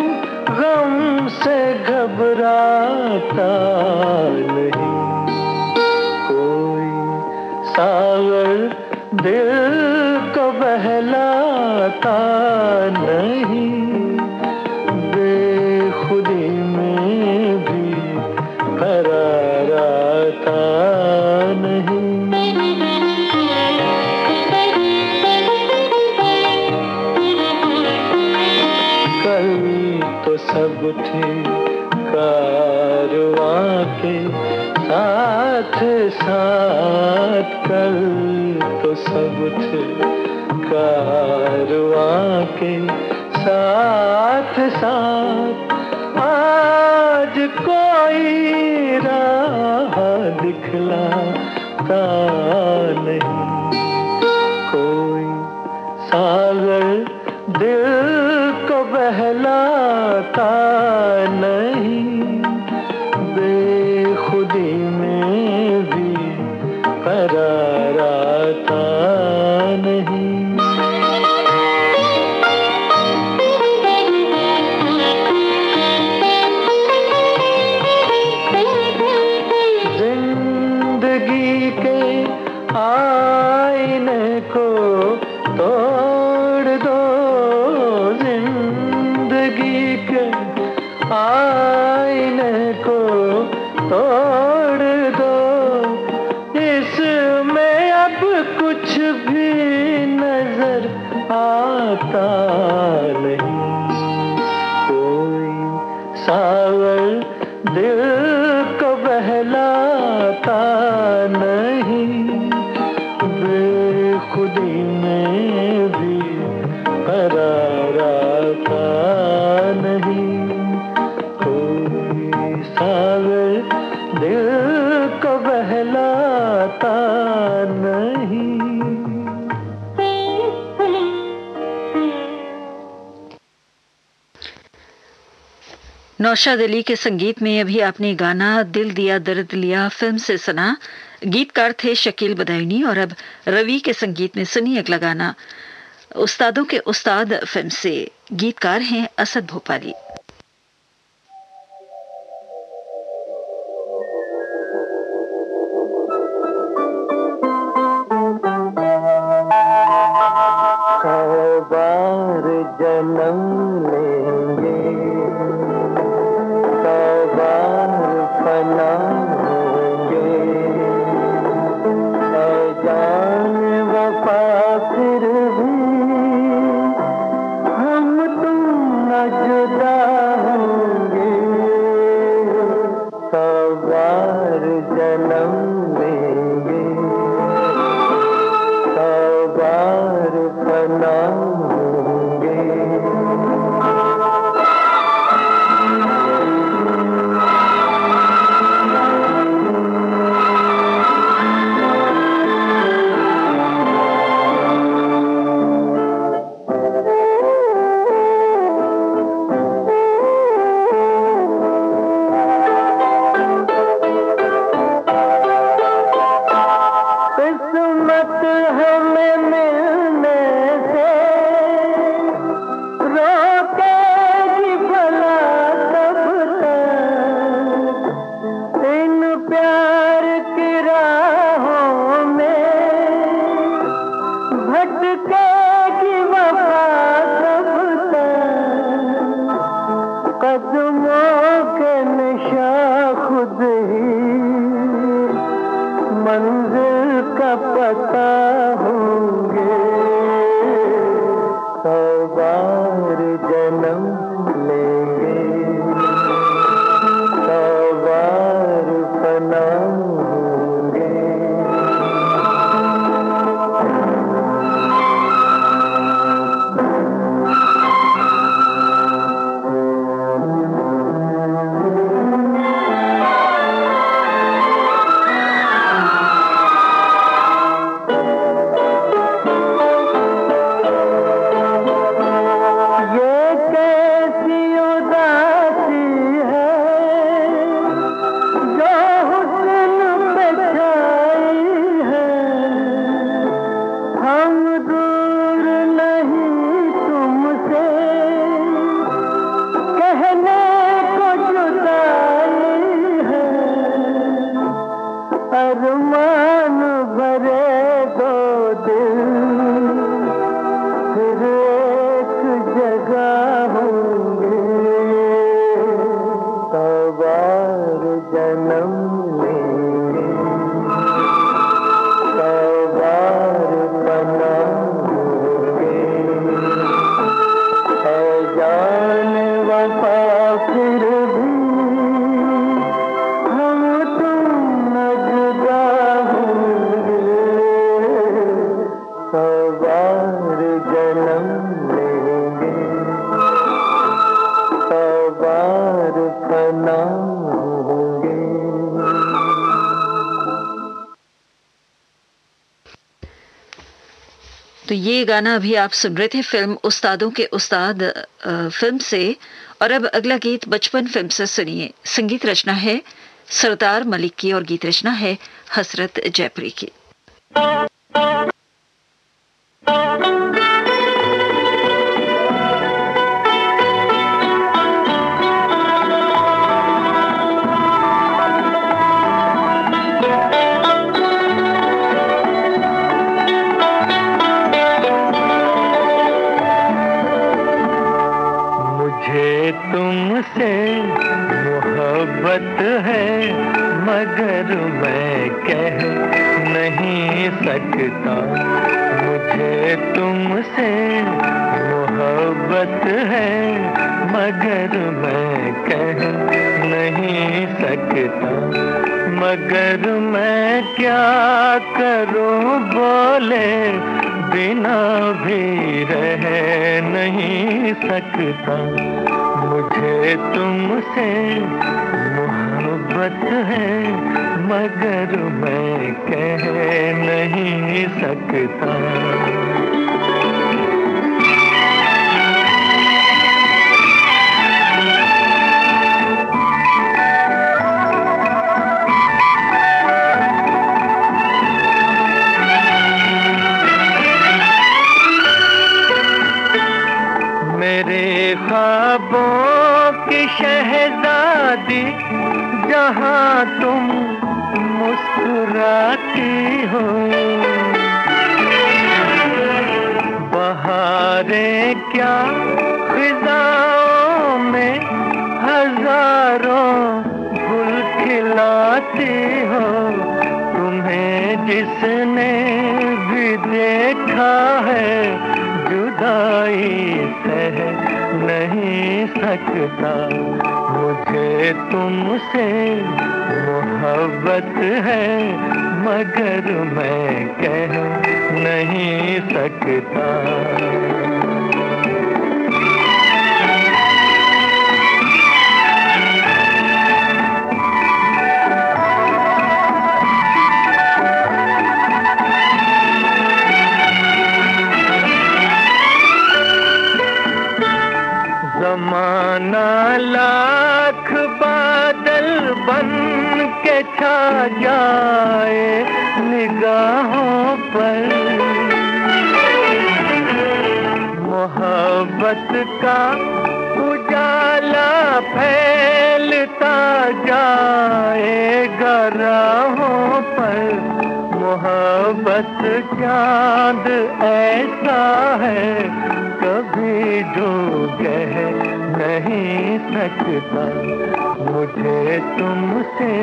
गम से से घबराता नहीं, कोई सागर दिल को बहलाता नहीं, बेखुदी में भी करार आता नहीं। तो सब थे कारवां के साथ साथ, कल तो सब थे कारवां के साथ साथ, आज कोई राह दिखलाता नहीं, कोई सागर दिल को बहलाता नहीं, बेखुदी में भी करार आता नहीं। जिंदगी के आईने को तोड़ दो, जिंदगी के आईने को तोड़ दो, इसमें अब कुछ भी नजर आता नहीं, कोई सागर दिल को बहलाता नहीं, बेखुदी में भी करार आता नहीं, कोई सागर दिल को बहलाता नहीं। नौशाद अली के संगीत में अभी आपने गाना दिल दिया दर्द लिया फिल्म से सुना। गीतकार थे शकील बदायूनी और अब रवि के संगीत में सुनी अगला गाना उस्तादों के उस्ताद फिल्म से। गीतकार हैं असद भोपाली। बार जन्म लेंगे, बार फना होंगे, जान वफा फिर भी हम तुम न जुदा होंगे, बार जन्म लेंगे, बार फना होंगे। किस्मत हमें मिलने से रोकेगी भला कब तक, इन प्यार की राहों में भटकेगी वफा कब तक, कदमों के निशा खुद ही मंजिल का पता होंगे, बार जन्म लेंगे, बार फना होंगे। जन्म लेंगे, 100 बार पना होंगे, है जान वफा फिर भी हम तुम न जुदा होंगे, 100 बार जन्म लेंगे, 100 बार पना होंगे। तो ये गाना अभी आप सुन रहे थे फिल्म उस्तादों के उस्ताद फिल्म से। और अब अगला गीत बचपन फिल्म से सुनिए। संगीत रचना है सरदार मलिक की और गीत रचना है हसरत जयपुरी की। तुमसे मोहब्बत है मगर मैं कह नहीं सकता, मुझे तुमसे मोहब्बत है मगर मैं कह नहीं सकता, मगर मैं क्या करूं बोले बिना भी रह नहीं सकता, मुझे तुमसे मोहब्बत है मगर मैं कह नहीं सकता। मेरे ख्वाबों की शहजादी जहां तुम मुस्कुराती हो, बहारें क्या फिजाओं में हजारों गुल खिलाती हो, तुम्हें जिसने भी देखा है जुदाई सह नहीं सकता, मुझे तुमसे मोहब्बत है मगर मैं कह नहीं सकता। ज़माना लाख बादल बन के छा जाए निगाहों पर, मोहब्बत का उजाला फैलता जाएगा राहों पर, मोहब्बत चाँद ऐसा है कभी जो कह नहीं सकता, मुझे तुमसे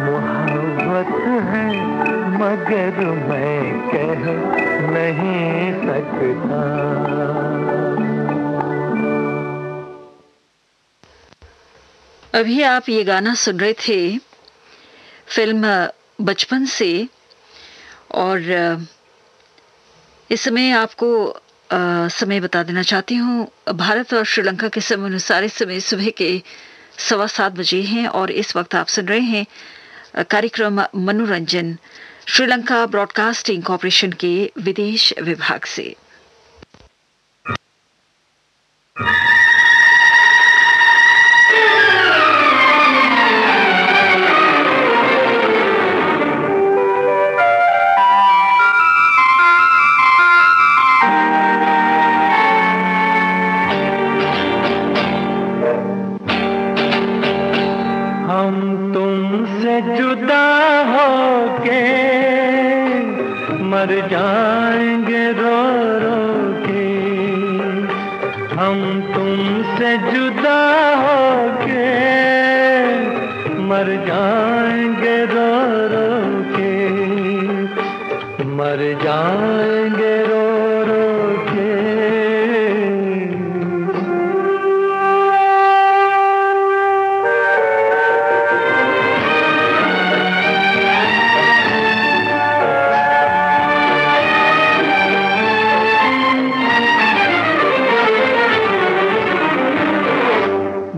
मोहब्बत है मगर मैं कह नहीं सकता। अभी आप ये गाना सुन रहे थे फिल्म बचपन से। और इस समय आपको समय बता देना चाहती हूँ। भारत और श्रीलंका के समय अनुसार इस समय सुबह के 7:15 बजे हैं और इस वक्त आप सुन रहे हैं कार्यक्रम मनोरंजन श्रीलंका ब्रॉडकास्टिंग कॉरपोरेशन के विदेश विभाग से। जुदा होके मर जाएंगे रो रो के, हम तुमसे जुदा होके मर जाएंगे रो रो के, मर जाएंगे रो रो के।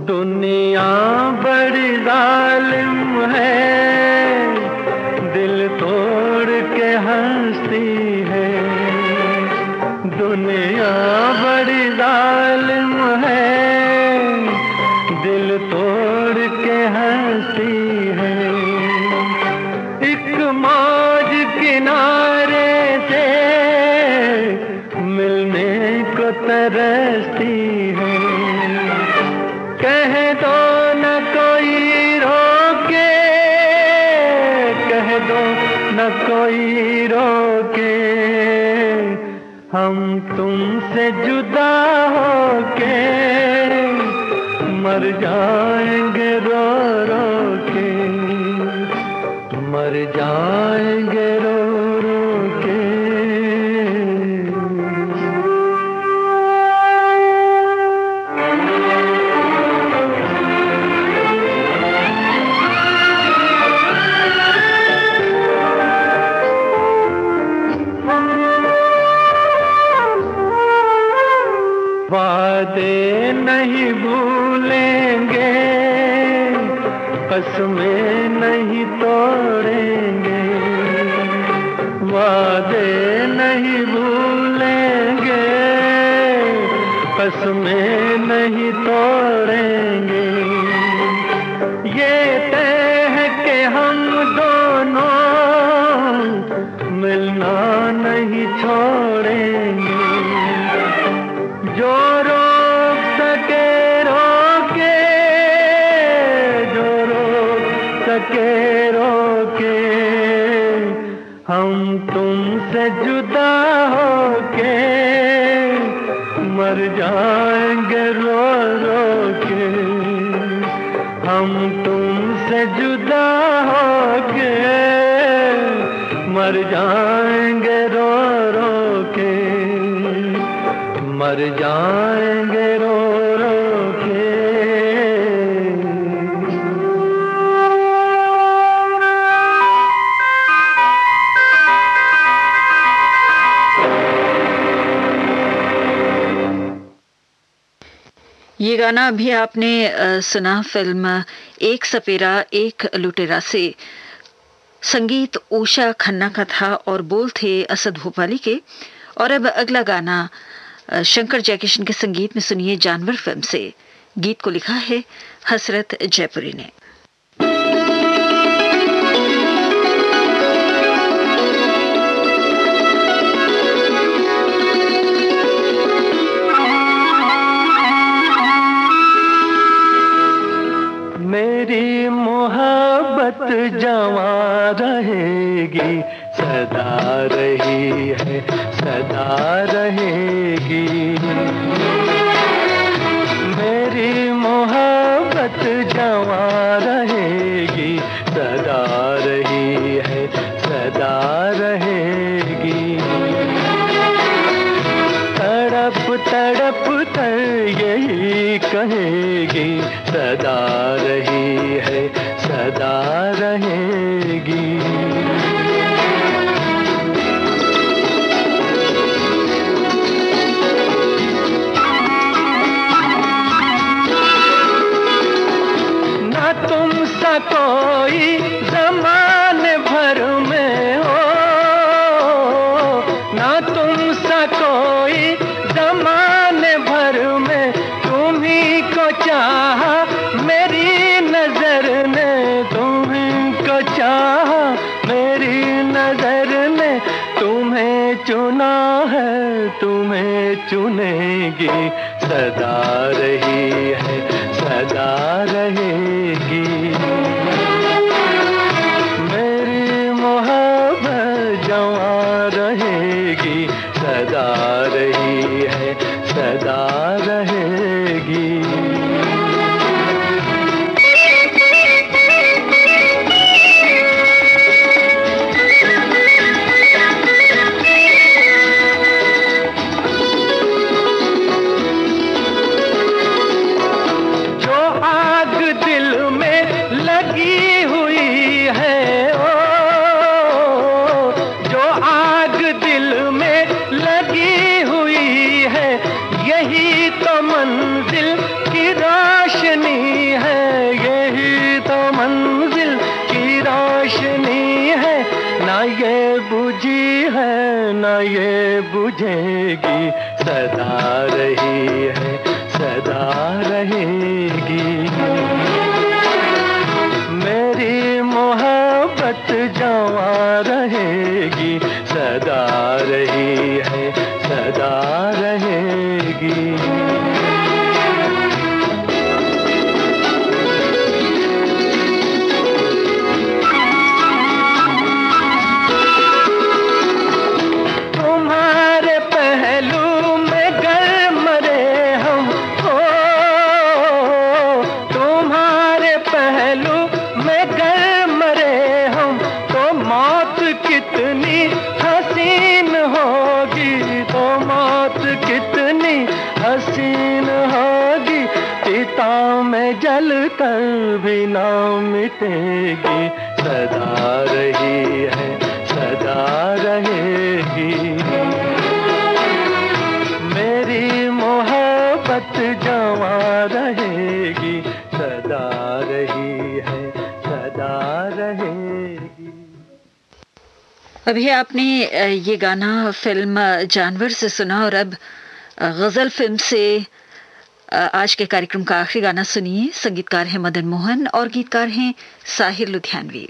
दुनिया बड़ी जालिम है, दिल तोड़ के हंसती है। दुनिया बड़ी जालिम है, दिल तोड़ के हंसती है। एक मौज किनारे से मिलने को तरसती है। कह दो न कोई रोके, कह दो न कोई रोके, हम तुमसे जुदा होके मर जाएंगे रो रो के, मर जाएंगे रो रो के। वादे नहीं भूलेंगे, कसमें नहीं तोड़ेंगे। वादे नहीं भूलेंगे, कसमें नहीं तोड़ेंगे। ये तय है कि हम दोनों मिलना नहीं छोड़ेंगे। जो रोक सके रोके, जो रोक सके रोके, हम तुमसे जुदा होके मर जाएंगे रो रो के। हम तुमसे जुदा होके मर जाएंगे रो रो के, मर जाएंगे रो रो के। ये गाना अभी आपने सुना फिल्म एक सपेरा एक लुटेरा से। संगीत उषा खन्ना का था और बोल थे असद भोपाली के। और अब अगला गाना शंकर जयकिशन के संगीत में सुनिए जानवर फिल्म से। गीत को लिखा है हसरत जयपुरी ने। मेरी मोहब्बत जवां रहेगी, सदा रही है, सदा रहेगी। मेरी मोहब्बत जवां रहेगी, सदा रही है, सदा रहेगी। तड़प तड़प कर यही कहेगी, सदा रही है, सदा रहेगी। ना तुम सा कोई ज़माने भर में हो, ना तुम सा कोई ज़माने भर में, तुम्ही को चाहा मेरी नजर ने, तुम्ही को चाहा मेरी नजर ने। तुम्हें चुना है, तुम्हें चुनेगी, सदा रही है, सदा रहेगी। मेरी मोहब्बत जवां रहेगी, सदा रही है, सदा रहेगी। ये बुझेगी, सदा रही है, सदा रहेगी। मेरी मोहब्बत जवां रहेगी, सदा रही है, सदा रहेगी। जल कर भी ना मिटेगी, सदा रही है, सदा रहेगी। मेरी मोहब्बत जवां रहेगी, सदा रही है, सदा रहेगी। अभी आपने ये गाना फिल्म जानवर से सुना और अब गजल फिल्म से आज के कार्यक्रम का आखिरी गाना सुनिए। संगीतकार हैं मदन मोहन और गीतकार हैं साहिर लुधियानवी।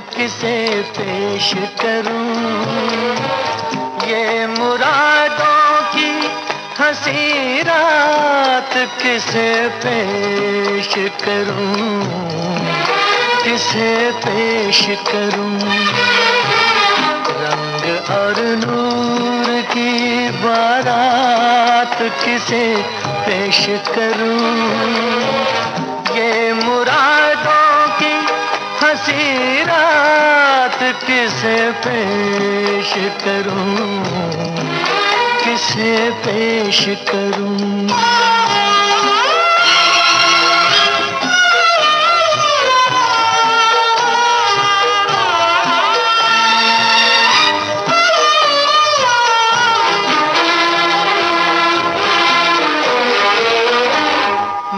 किसे पेश करूं, ये मुरादों की हंसी रात किसे पेश करूं, किसे पेश करूं। रंग और नूर की बारात किसे पेश करूं, ये मुरादों की हंसी रात किसे पेश करूं, किसे पेश करूं।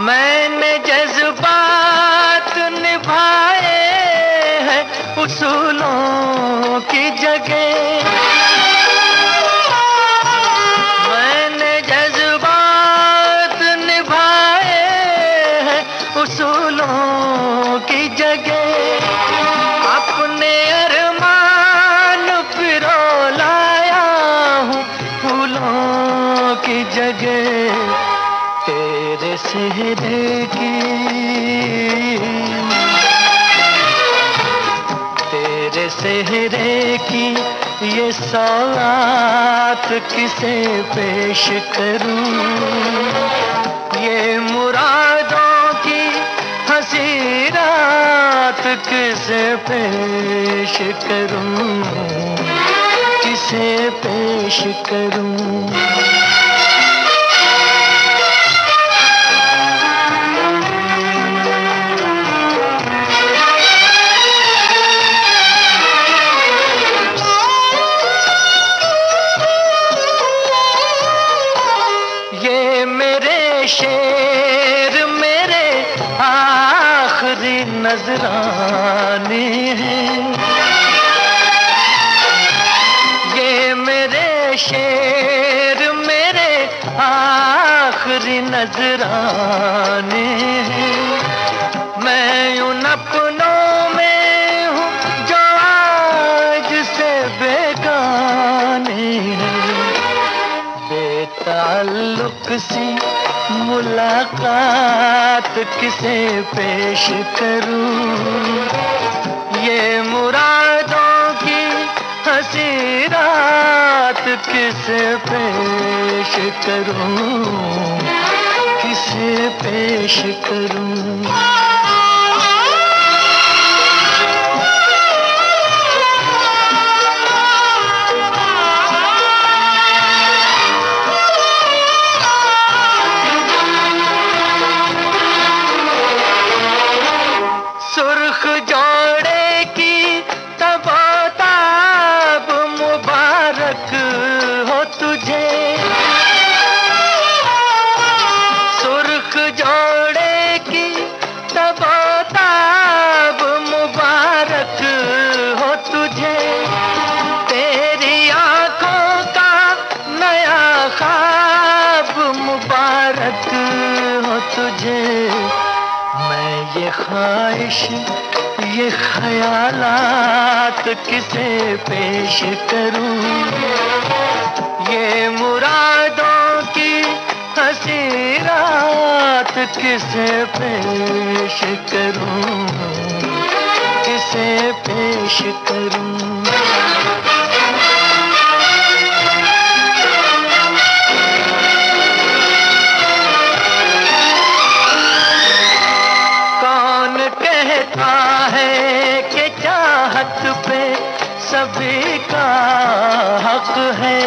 मैंने जज्बात निभाए उसूलों की जगह, मैंने जज्बात निभाए हैं उसूलों की जगह। अपने अरमान पिरो लाया हूँ फूलों की जगह। तेरे सेहरे की सेहरे की ये सौगात किसे पेश करूं, ये मुरादों की हंसी रात किसे पेश करूं, किसे पेश करूं। शेर मेरे आखिरी नजराने हैं, ये मेरे शेर मेरे आखिरी नजराने हैं। मैं उन अपनों में हूँ जो आज से बेगाने हैं। बेताल्लुक सी मुलाकात किसे पेश करूं, ये मुरादों की हंसी रात किसे पेश करूं, किसे पेश करूं। ख्वाहिश ये ख्यालात किसे पेश करूं, ये मुरादों की हंसी रात किसे पेश करूं, किसे पेश करूं। कहता है कि चाहत पे सभी का हक है,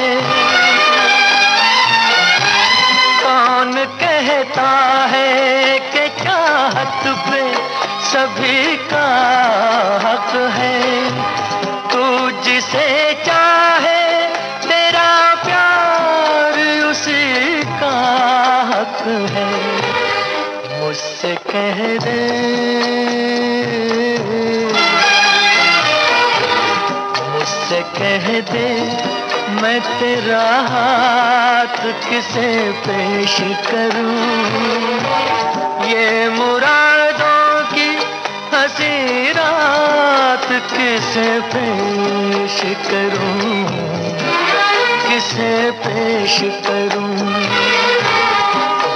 कौन कहता है कि चाहत पे सभी का हक है। तू जिसे चाहे तेरा प्यार उसी का हक है। मुझसे कह दे, मुझसे कह दे मैं तेरा हाथ किसे पेश करूं, ये मुरादों की हंसी रात किसे पेश करूं, किसे पेश करूं।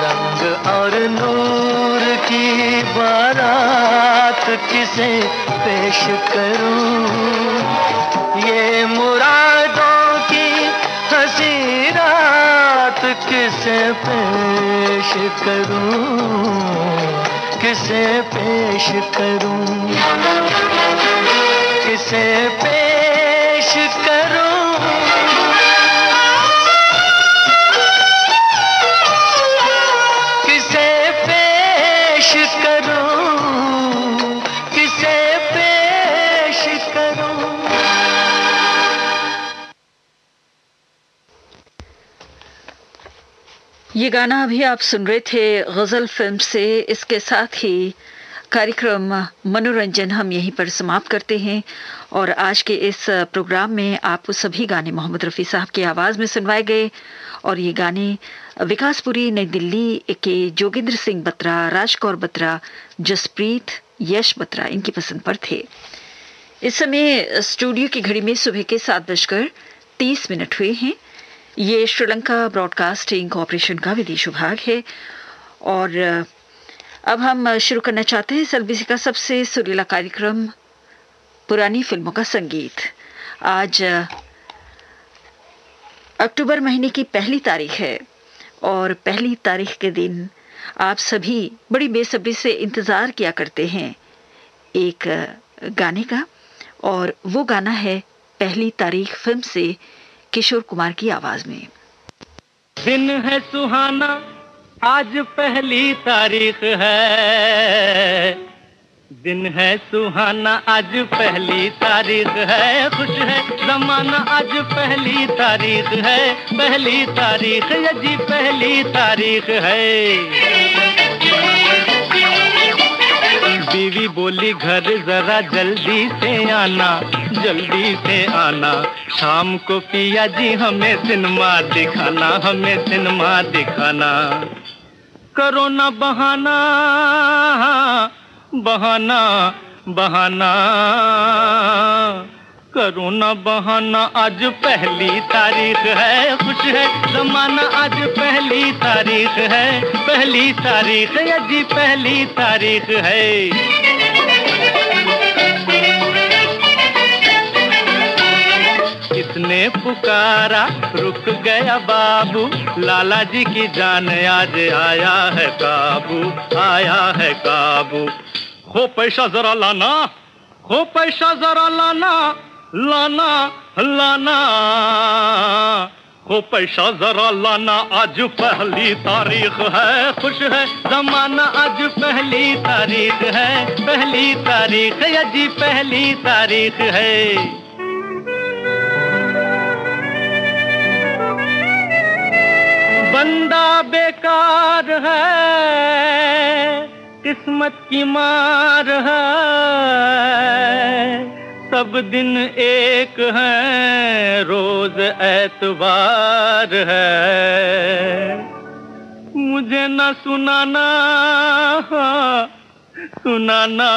रंग और नूर की बारात किसे पेश करूं, ये मुरादों की हंसी रात किसे पेश करूं, किसे पेश करूं, किसे पेश करूं। ये गाना अभी आप सुन रहे थे गजल फिल्म से। इसके साथ ही कार्यक्रम मनोरंजन हम यहीं पर समाप्त करते हैं और आज के इस प्रोग्राम में आपको सभी गाने मोहम्मद रफ़ी साहब की आवाज़ में सुनवाए गए और ये गाने विकासपुरी नई दिल्ली के जोगिंद्र सिंह बत्रा, राजकौर बत्रा, जसप्रीत, यश बत्रा इनकी पसंद पर थे। इस समय स्टूडियो की घड़ी में सुबह के 7:30 हुए हैं। ये श्रीलंका ब्रॉडकास्टिंग कॉरपोरेशन का विदेश विभाग है और अब हम शुरू करना चाहते हैं एसएलबीसी का सबसे सुरीला कार्यक्रम पुरानी फिल्मों का संगीत। आज अक्टूबर महीने की 1 तारीख है और 1 तारीख के दिन आप सभी बड़ी बेसब्री से इंतज़ार किया करते हैं एक गाने का, और वो गाना है 1 तारीख फिल्म से किशोर कुमार की आवाज में। दिन है सुहाना आज 1 तारीख है, दिन है सुहाना आज 1 तारीख है, खुश है जमाना आज 1 तारीख है, 1 तारीख ये जी 1 तारीख है। बीवी बोली घर जरा जल्दी से आना, जल्दी से आना, शाम को पिया जी हमें सिनेमा दिखाना, हमें सिनेमा दिखाना। करो ना बहाना बहाना बहाना, करो ना बहाना आज 1 तारीख है, खुश है जमाना आज 1 तारीख है, 1 तारीख ये जी 1 तारीख है। किसने पुकारा रुक गया बाबू, लाला जी की जान आज आया है काबू, आया है काबू। खो पैसा जरा लाना, खो पैसा जरा लाना, लाना लाना, खो पैसा जरा लाना आज 1 तारीख है, खुश है जमाना आज 1 तारीख है, 1 तारीख ये जी 1 तारीख है। बंदा बेकार है किस्मत की मार है, सब दिन एक है रोज एतवार है। मुझे न सुनाना सुनाना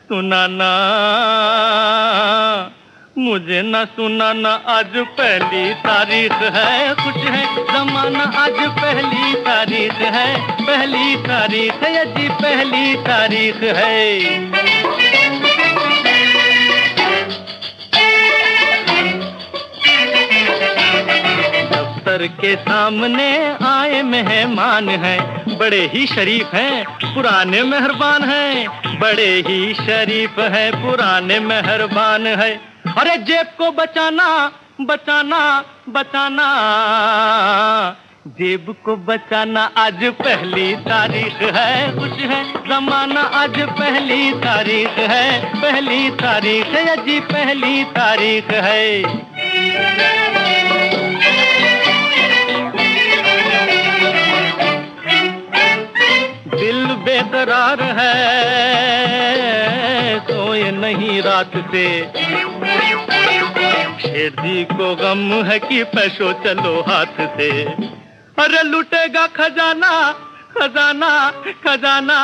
सुनाना मुझे न सुनाना, आज पहली तारीख है, कुछ है जमाना, आज पहली तारीख है, पहली तारीख है जी, पहली तारीख है। दफ्तर के सामने आए मेहमान हैं, बड़े ही शरीफ हैं, पुराने मेहरबान हैं, बड़े ही शरीफ हैं, पुराने मेहरबान हैं। अरे जेब को बचाना बचाना बचाना, जेब को बचाना, आज पहली तारीख है, कुछ है जमाना, आज पहली तारीख है, पहली तारीख है जी, पहली तारीख है। दिल बेकरार है, सोए नहीं रात से, शेर जी को गम है कि पैसों चलो हाथ से। अरे लूटेगा खजाना खजाना खजाना,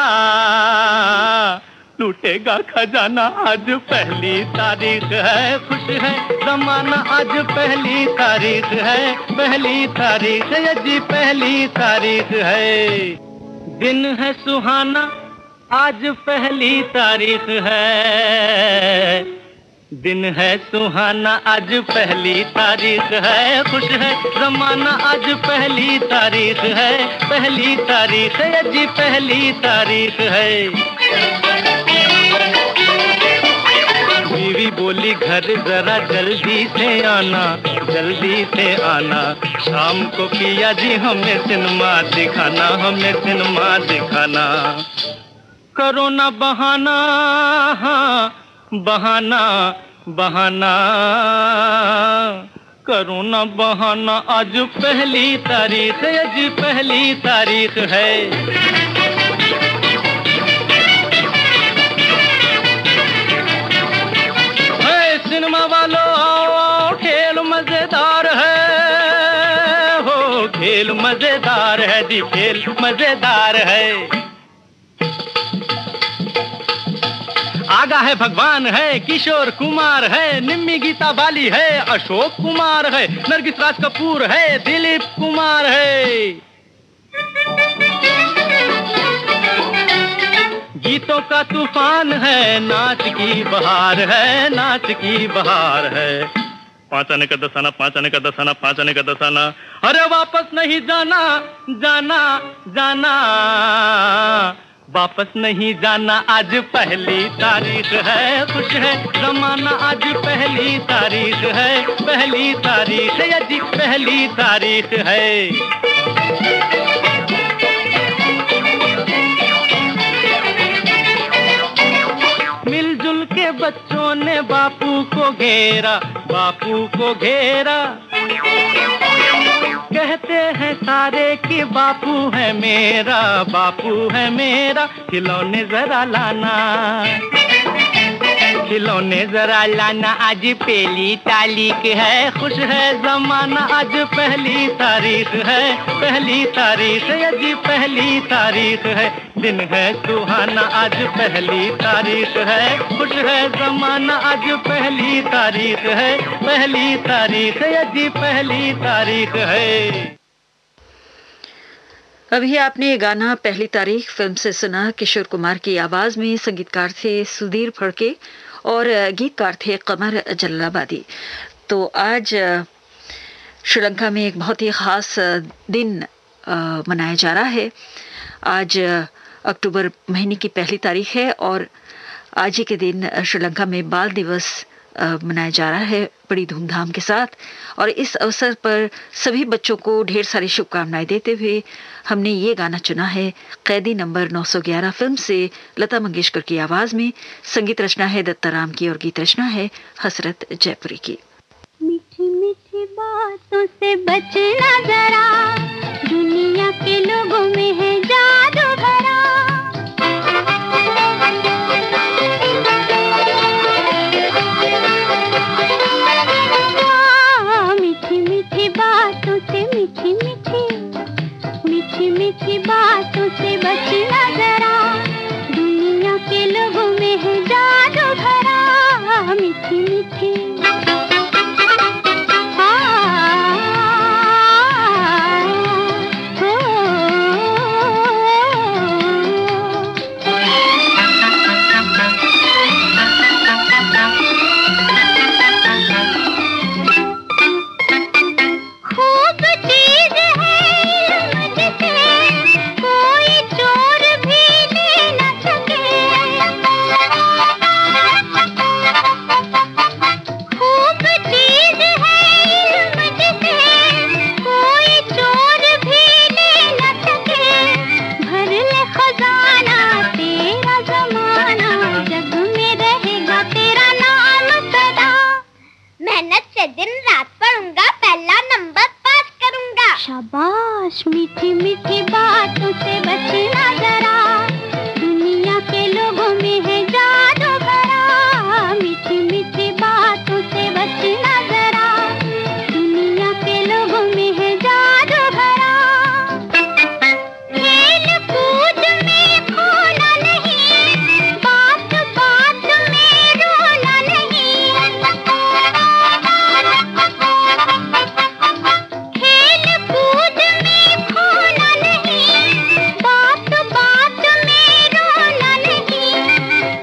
लूटेगा खजाना, आज पहली तारीख है, खुश है जमाना, आज पहली तारीख है, पहली तारीख है जी, पहली तारीख है। दिन है सुहाना, आज पहली तारीख है, दिन है सुहाना, आज पहली तारीख है, खुश है जमाना, आज पहली तारीख है, पहली तारीख है जी, पहली तारीख है। बीवी बोली घर जरा जल्दी से आना, जल्दी से आना, शाम को पिया जी हमें सिनेमा दिखाना, हमें सिनेमा दिखाना। करो ना बहाना, हाँ बहाना बहाना, करो ना बहाना, आज पहली तारीख है जी, पहली तारीख है। सिनेमा वालों आओ, खेल मजेदार है, हो खेल मजेदार है जी, खेल मजेदार है। आगा है भगवान है, किशोर कुमार है, निम्मी गीता बाली है, अशोक कुमार है, नरगिस राज कपूर है, दिलीप कुमार है। गीतों का तूफान है, नाच की बहार है, नाच की बहार है। 5 आने का 10 आना, 5 आने का 10 आना, 5 आने का 10 आना। अरे वापस नहीं जाना जाना जाना, वापस नहीं जाना, आज पहली तारीख है, खुश है जमाना, आज पहली तारीख है, पहली तारीख है जी, पहली तारीख है। मिलजुल के बच्चों ने बापू को घेरा, बापू को घेरा, कहते हैं सारे कि बापू है मेरा, बापू है मेरा, खिलौने जरा लाना, खिलौने जरा लाना, आज पहली तारीख है, खुश है जमाना, आज पहली तारीख है, पहली तारीख है जी, पहली तारीख है। दिन है सुहाना, आज पहली तारीख है, खुश है जमाना, आज पहली तारीख है, पहली तारीख है जी, पहली तारीख है। अभी आपने ये गाना पहली तारीख फिल्म से सुना। किशोर कुमार की आवाज में संगीतकार थे सुधीर फड़के और गीतकार थे कमर जलालाबादी। तो आज श्रीलंका में एक बहुत ही खास दिन मनाया जा रहा है। आज अक्टूबर महीने की पहली तारीख है और आज ही के दिन श्रीलंका में बाल दिवस मनाया जा रहा है बड़ी धूमधाम के साथ। और इस अवसर पर सभी बच्चों को ढेर सारी शुभकामनाएं देते हुए हमने ये गाना चुना है कैदी नंबर 911 फिल्म से लता मंगेशकर की आवाज में। संगीत रचना है दत्ताराम की और गीत रचना है हसरत जयपुरी की। मीठी मीठी बातों से बचना जरा, दुनिया के लोगों में है जादू भरा। मीठी मीठी बातों से, मीठी मीठी मीठी मीठी बातों से बचना जरा, दुनिया से दिन रात पढ़ूंगा, पहला नंबर पास करूंगा। शाबाश, मीठी मीठी बातों से बचना जरा, दुनिया के लोगों में है जादू भरा। मीठी मीठी बातों से बचना जरा, दुनिया के लोगों में है जादू भरा। खेल कूद में खोना नहीं, बात बात में रोना नहीं। खेल कूद में खोना नहीं, बात बात में रोना नहीं।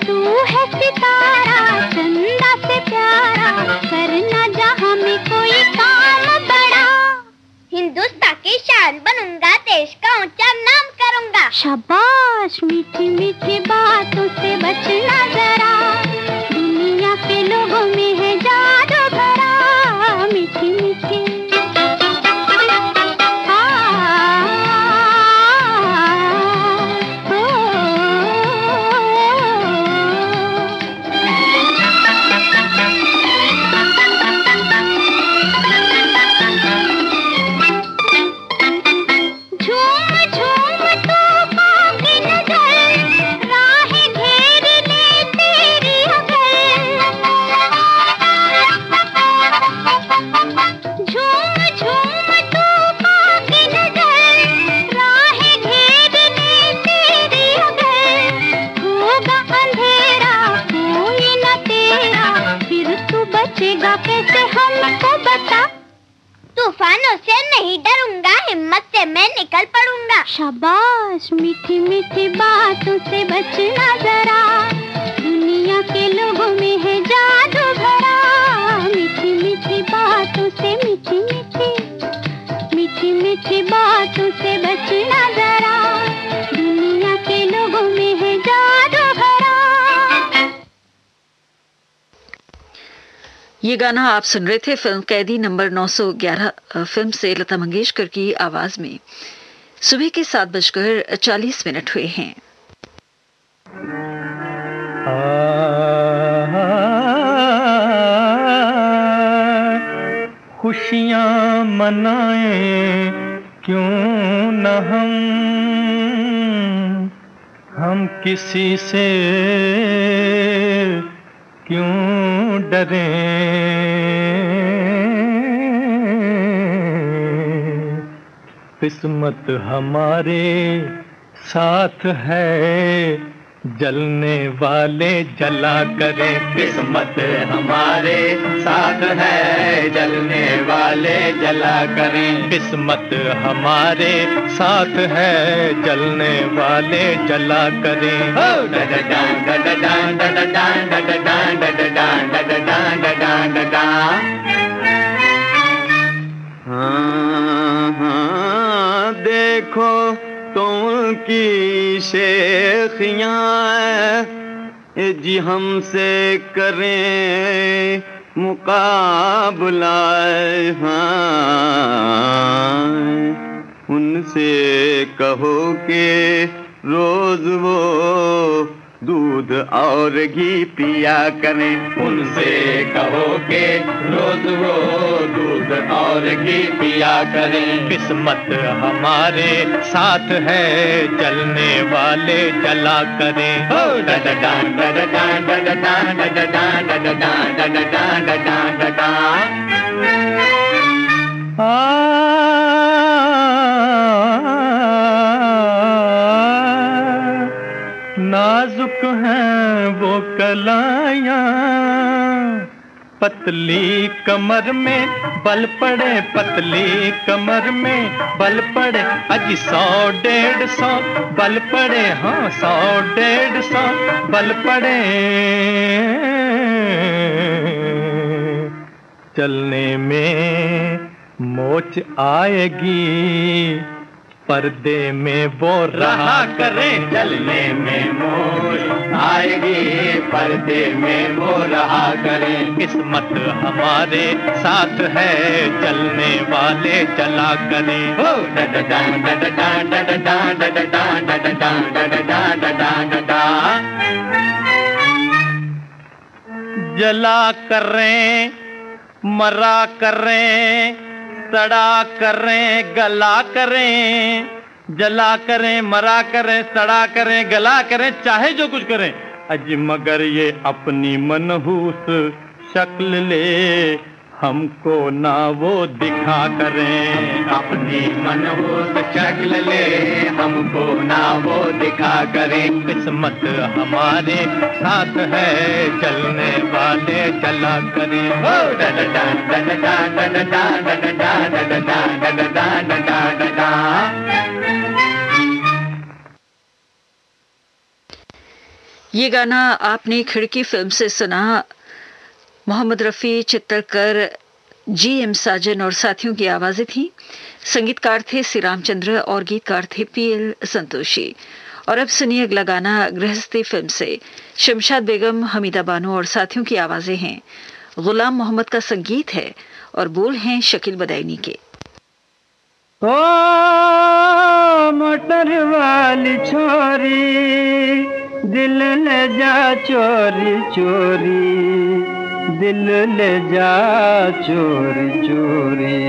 तू है सितारा चंदा से प्यारा, करना जहाँ में कोई काम बड़ा। हिंदुस्तान की शान बनूंगा, देश का ऊंचा नाम करूंगा। शाबाश, मीठी मीठी बातों से बचना जरा, दुनिया के लोगों में है जादू भरा। मीठी मीठी झूम झूम तूफान की नजर, राहें घेर ले तेरी अगर। झूम झूम तूफान की नजर, राहें घेर ले तेरी अगर। होगा अंधेरा कोई न तेरा, फिर तू बचेगा कैसे हमको बता। तूफानों से नहीं डरूंगा, हिम्मत से मैं निकल पड़ूंगा। शाबाश, मीठी मीठी बातों से बचना जरा, दुनिया के लोगों में है जादू भरा। मीठी मीठी बातों से मीठी मीठी मीठी मीठी बातों से बचना जरा, दुनिया के लोगों में है जादू भरा। ये गाना आप सुन रहे थे फिल्म कैदी नंबर 911 फिल्म से लता मंगेशकर की आवाज में। सुबह के 7:40 हुए हैं। खुशियाँ मनाएं क्यों न हम किसी से क्यों डरें। किस्मत हमारे साथ है, जलने वाले जला करें। किस्मत हमारे साथ है, जलने वाले जला करें। किस्मत हमारे साथ है, जलने वाले जला करें। हाँ, देखो तुम की शेखियाँ जी हमसे करें मुकाबला। हाँ, उनसे कहो कि रोज वो दूध और घी पिया करें। उनसे कहो कि रोज वो दूध और घी पिया करें। किस्मत हमारे साथ है, जलने वाले जला करें। नाजुक हैं वो कलाइयाँ, पतली कमर में बल पड़े, पतली कमर में बल पड़े। अजी 100-150 बल पड़े, हाँ 100-150 बल पड़े। चलने में मोच आएगी, पर्दे में वो रहा करें। चलने में मोच आएगी, पर्दे में वो रहा करें। किस्मत हमारे साथ है, चलने वाले चला करें। जला करें मरा करें, सड़ा करें, गला करें, जला करें, मरा करें, सड़ा करें, गला करें, चाहे जो कुछ करें, अज मगर ये अपनी मनहूस शक्ल ले हमको ना वो दिखा करें। अपनी मनहूस शक्ल ले हमको ना वो दिखा करें। किस्मत हमारे साथ है, चलने वाले चला करें। हो डा डा डा डा डा डा डा डा डा डा डा डा डा डा डा डा। ये गाना आपने खिड़की फिल्म से सुना। मोहम्मद रफ़ी, चित्तरकर, जी.एम. साजन और साथियों की आवाजें थीं। संगीतकार थे सी रामचंद्र और गीतकार थे पी.एल. संतोषी। और अब सुनिए अगला गाना गृहस्थी फिल्म से। शमशाद बेगम, हमीदा बानो और साथियों की आवाजें हैं। गुलाम मोहम्मद का संगीत है और बोल हैं शकील बदायूनी के। ओ मोटर वाली छोरी, दिल ले जा चोरी चोरी, दिल ले जा चोरी चोरी।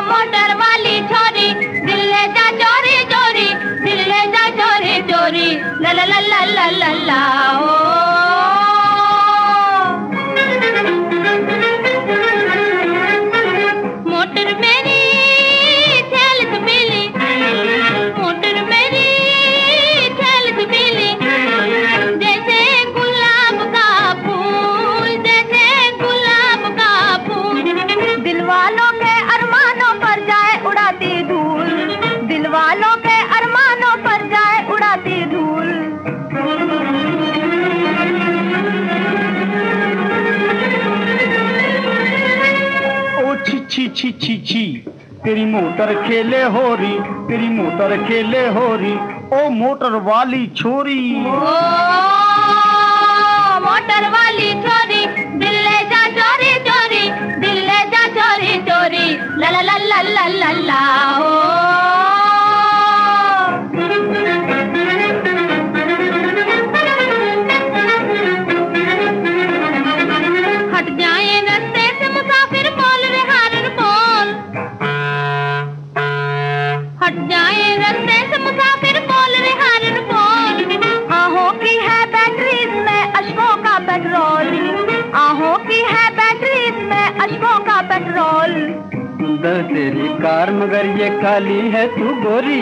मोटर वाली छोरी, दिल ले जा चोरी चोरी, दिल ले जा चोरी चोरी, ला ला ला ला ला ला ला। छी छी छी, तेरी मोटर खेले होरी, तेरी मोटर खेले होरी, ओ मोटर वाली छोरी। ओ मोटर वाली छोरी, दिल ले जा चोरी चोरी, दिल ले जा चोरी चोरी, ला ला ला ला ला ला ला। हट जाए रास्ते से मुसाफिर, बोल रे हारन बोल। हट जाए रास्ते से मुसाफिर, बोल रे हारन बोल। आहों की है बैटरी इसमें अशकों का पेट्रोल, आहों की है बैटरी इसमें अशकों का पेट्रोल। सुंदर तेरी कार मगर ये काली है तू गोरी,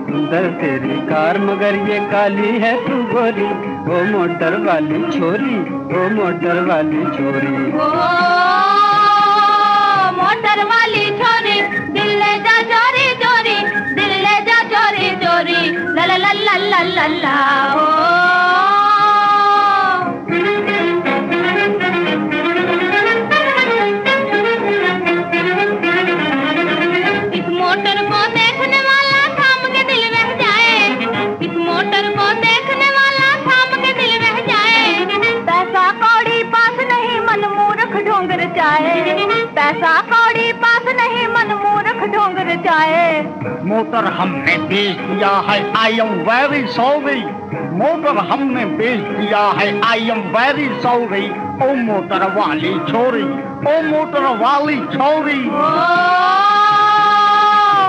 सुंदर तेरी कार मगर ये काली है तू गोरी, ओ मोटर वाली छोरी, ओ मोटर वाली छोरी। ओ मोटर वाली छोरी, दिल ले जा चोरी चोरी, दिल ले जा चोरी चोरी, ला ला ला ला ला ला ला। इस मोटर को देखने वाला थाम के दिल बह जाए, इस मोटर को देखने वाला थाम के दिल बह जाए। पैसा कौड़ी पास नहीं मन मूर्ख ढोंग रचाए, पैसा कौड़ी पास नहीं मन मूर्ख ढोंग रचाए। मोटर हमने बेच दिया है, I am very sorry, motor हमने बेच दिया है, आई एम वेरी सॉरी, ओ मोटर वाली छोरी, ओ मोटर वाली छोरी। ओ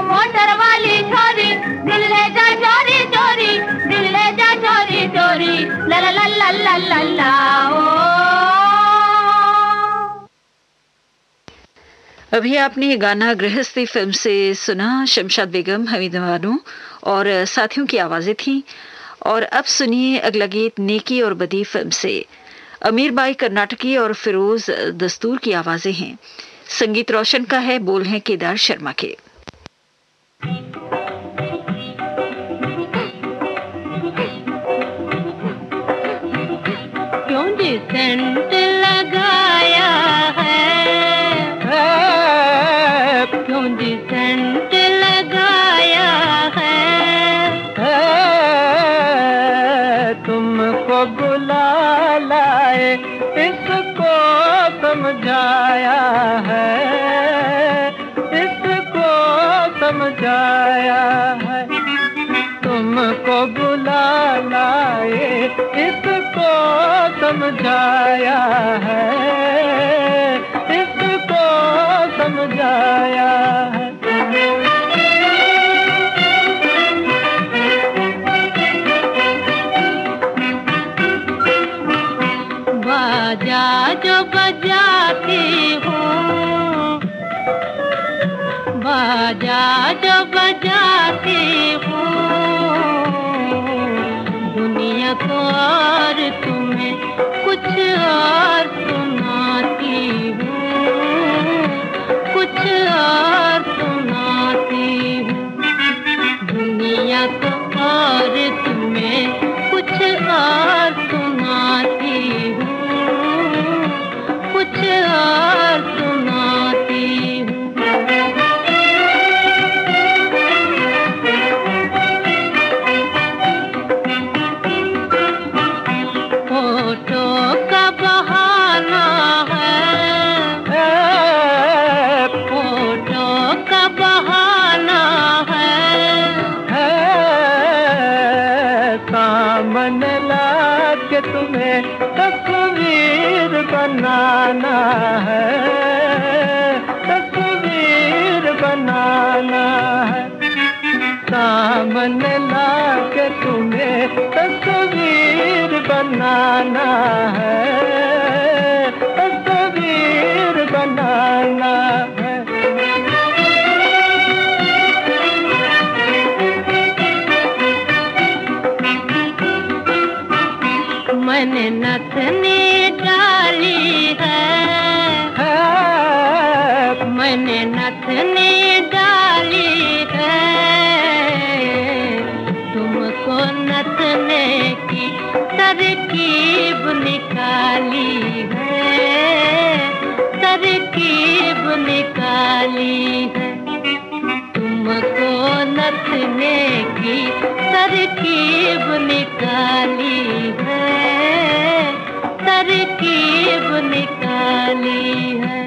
मोटर वाली छोरी, दिल ले जा चोरी चोरी, दिल ले जा चोरी चोरी, ला ला ला ला ला ला ला। अभी आपने ये गाना गृहस्थी फिल्म से सुना। शमशाद बेगम, हमीदा बानो और साथियों की आवाजें थीं। और अब सुनिए अगला गीत नेकी और बदी फिल्म से। अमीर बाई कर्नाटकी और फिरोज दस्तूर की आवाजें हैं। संगीत रोशन का है, बोल हैं केदार शर्मा के। क्यों जी सेंट लगाया है, क्यों जी सेंट लगाया है, तुमको बुला लाए इसको समझाया है। समझाया है, तुमको बुला लाए इसको समझाया है, इसको समझाया है। बाजा जो बजाती हूँ, बाजा जो बजाती हूँ, दुनिया को और तुम्हें कुछ और सुनाती हूँ, कुछ और सुनाती हूँ। दुनिया को और तुम्हें कुछ और सुनाती हूँ, कुछ और सुनाती हूँ। फोटो का बहाना है, फोटो का बहाना है, सामने ला के तुम्हें तस्वीर बनाना है, तस्वीर बनाना है। सामने ला के तुम्हें तस्वीर बनाना है, तस्वीर बनाना है। मैंने नथनी डाली है, मैंने नथनी डाली है, तुमको नथने की तरकीब निकाली है, तरकीब निकाली है। तुमको नथने की तरकीब निकाली है, तरकीब निकाली है।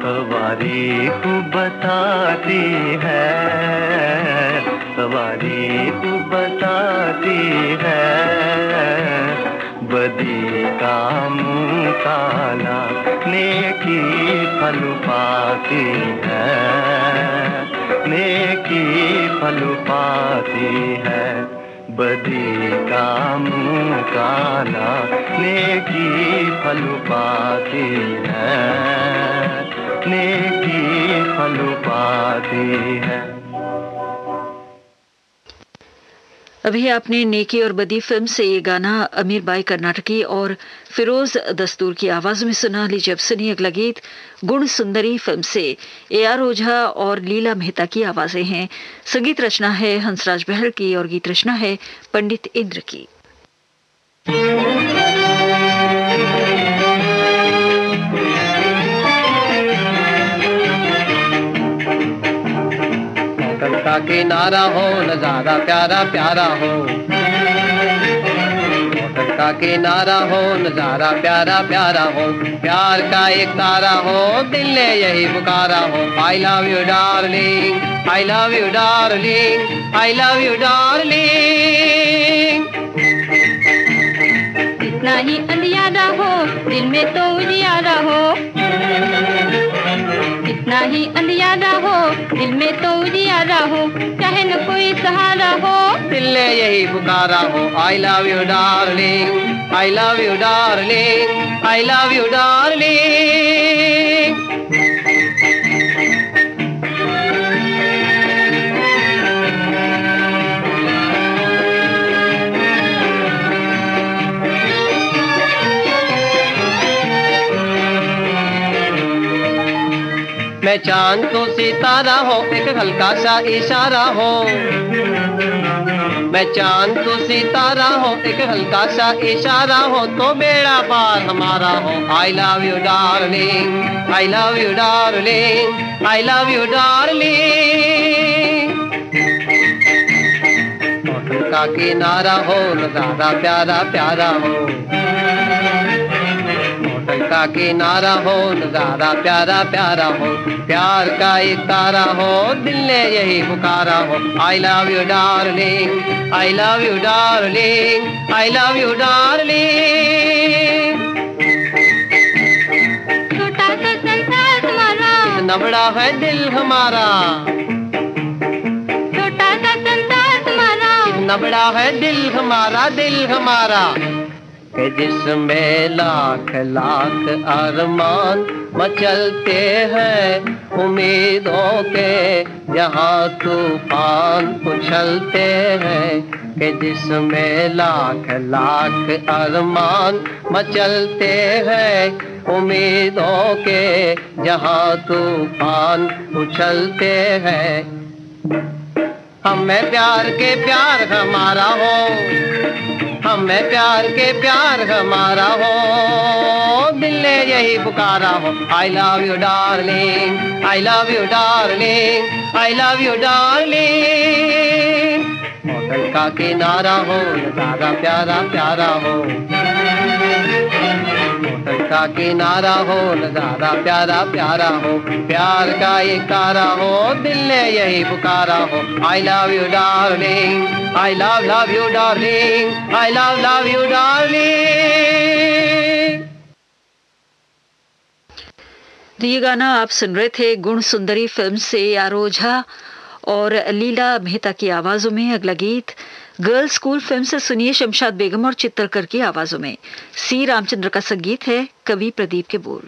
तवारीख बताती है, तवारीख बताती है, बदी का मुँह काला नेकी फल पाती है, नेकी फल पाती है। बदी का मुँह काला नेकी फल पाती है, नेकी फल पाती है। अभी आपने नेकी और बदी फिल्म से ये गाना अमीर बाई कर्नाटकी और फिरोज दस्तूर की आवाज में सुना। लीजिए अब सुनिए अगला गीत गुण सुंदरी फिल्म से। AR ओझा और लीला मेहता की आवाजें हैं। संगीत रचना है हंसराज बहल की और गीत रचना है पंडित इंद्र की। का किनारा हो नजारा प्यारा प्यारा हो, मोटर का किनारा हो नजारा प्यारा प्यारा हो, प्यार का एक तारा हो दिल ने यही पुकारा हो। I love you darling, I love you darling, I love you darling. कितना ही अंधियारा हो दिल में तो उजियारा हो, कितना ही अंधियारा हो दिल में तो उजियारा हो, चाहे न कोई सहारा हो दिल ने यही पुकारा हो। I love you darling, I love you darling, I love you darling. मैं चांद तो सितारा हो एक हल्का सा इशारा हो, मैं चांद तो सितारा हो एक हल्का सा इशारा हो, तो बेड़ा पार हमारा हो। I love you darling, I love you darling, I love you darling. Hotel का किनारा हो नजारा प्यारा प्यारा हो, होटल का किनारा हो नजारा प्यारा प्यारा हो, प्यार का एक तारा हो दिल ने यही पुकारा हो। I love you darling, I love you darling, I love you darling. छोटा सा संसार हमारा, इतना बड़ा है दिल हमारा, छोटा सा संसार हमारा, इतना बड़ा है दिल हमारा, दिल हमारा। कि जिसमें लाख लाख अरमान मचलते हैं, उम्मीदों के जहां तूफान उछलते हैं। कि जिसमें लाख लाख अरमान मचलते हैं, उम्मीदों के जहां तूफान उछलते हैं। हमें प्यार के प्यार हमारा हो, हमें प्यार के प्यार हमारा हो, दिल ने यही पुकारा हो। I love you darling, I love you darling, I love you darling. Hotel का किनारा हो नजारा प्यारा प्यारा हो, होटल का किनारा हो नजारा प्यारा प्यारा हो, प्यार का एक तारा हो दिल ने यही पुकारा हो। I love you darling, I love you darling, I love you darling. तो ये गाना आप सुन रहे थे गुण सुंदरी फिल्म से यारो झा और लीला मेहता की आवाजों में। अगला गीत गर्ल्स स्कूल फिल्म से सुनिए शमशाद बेगम और चित्रकर की आवाजों में। सी रामचंद्र का संगीत है, कवि प्रदीप के बोल।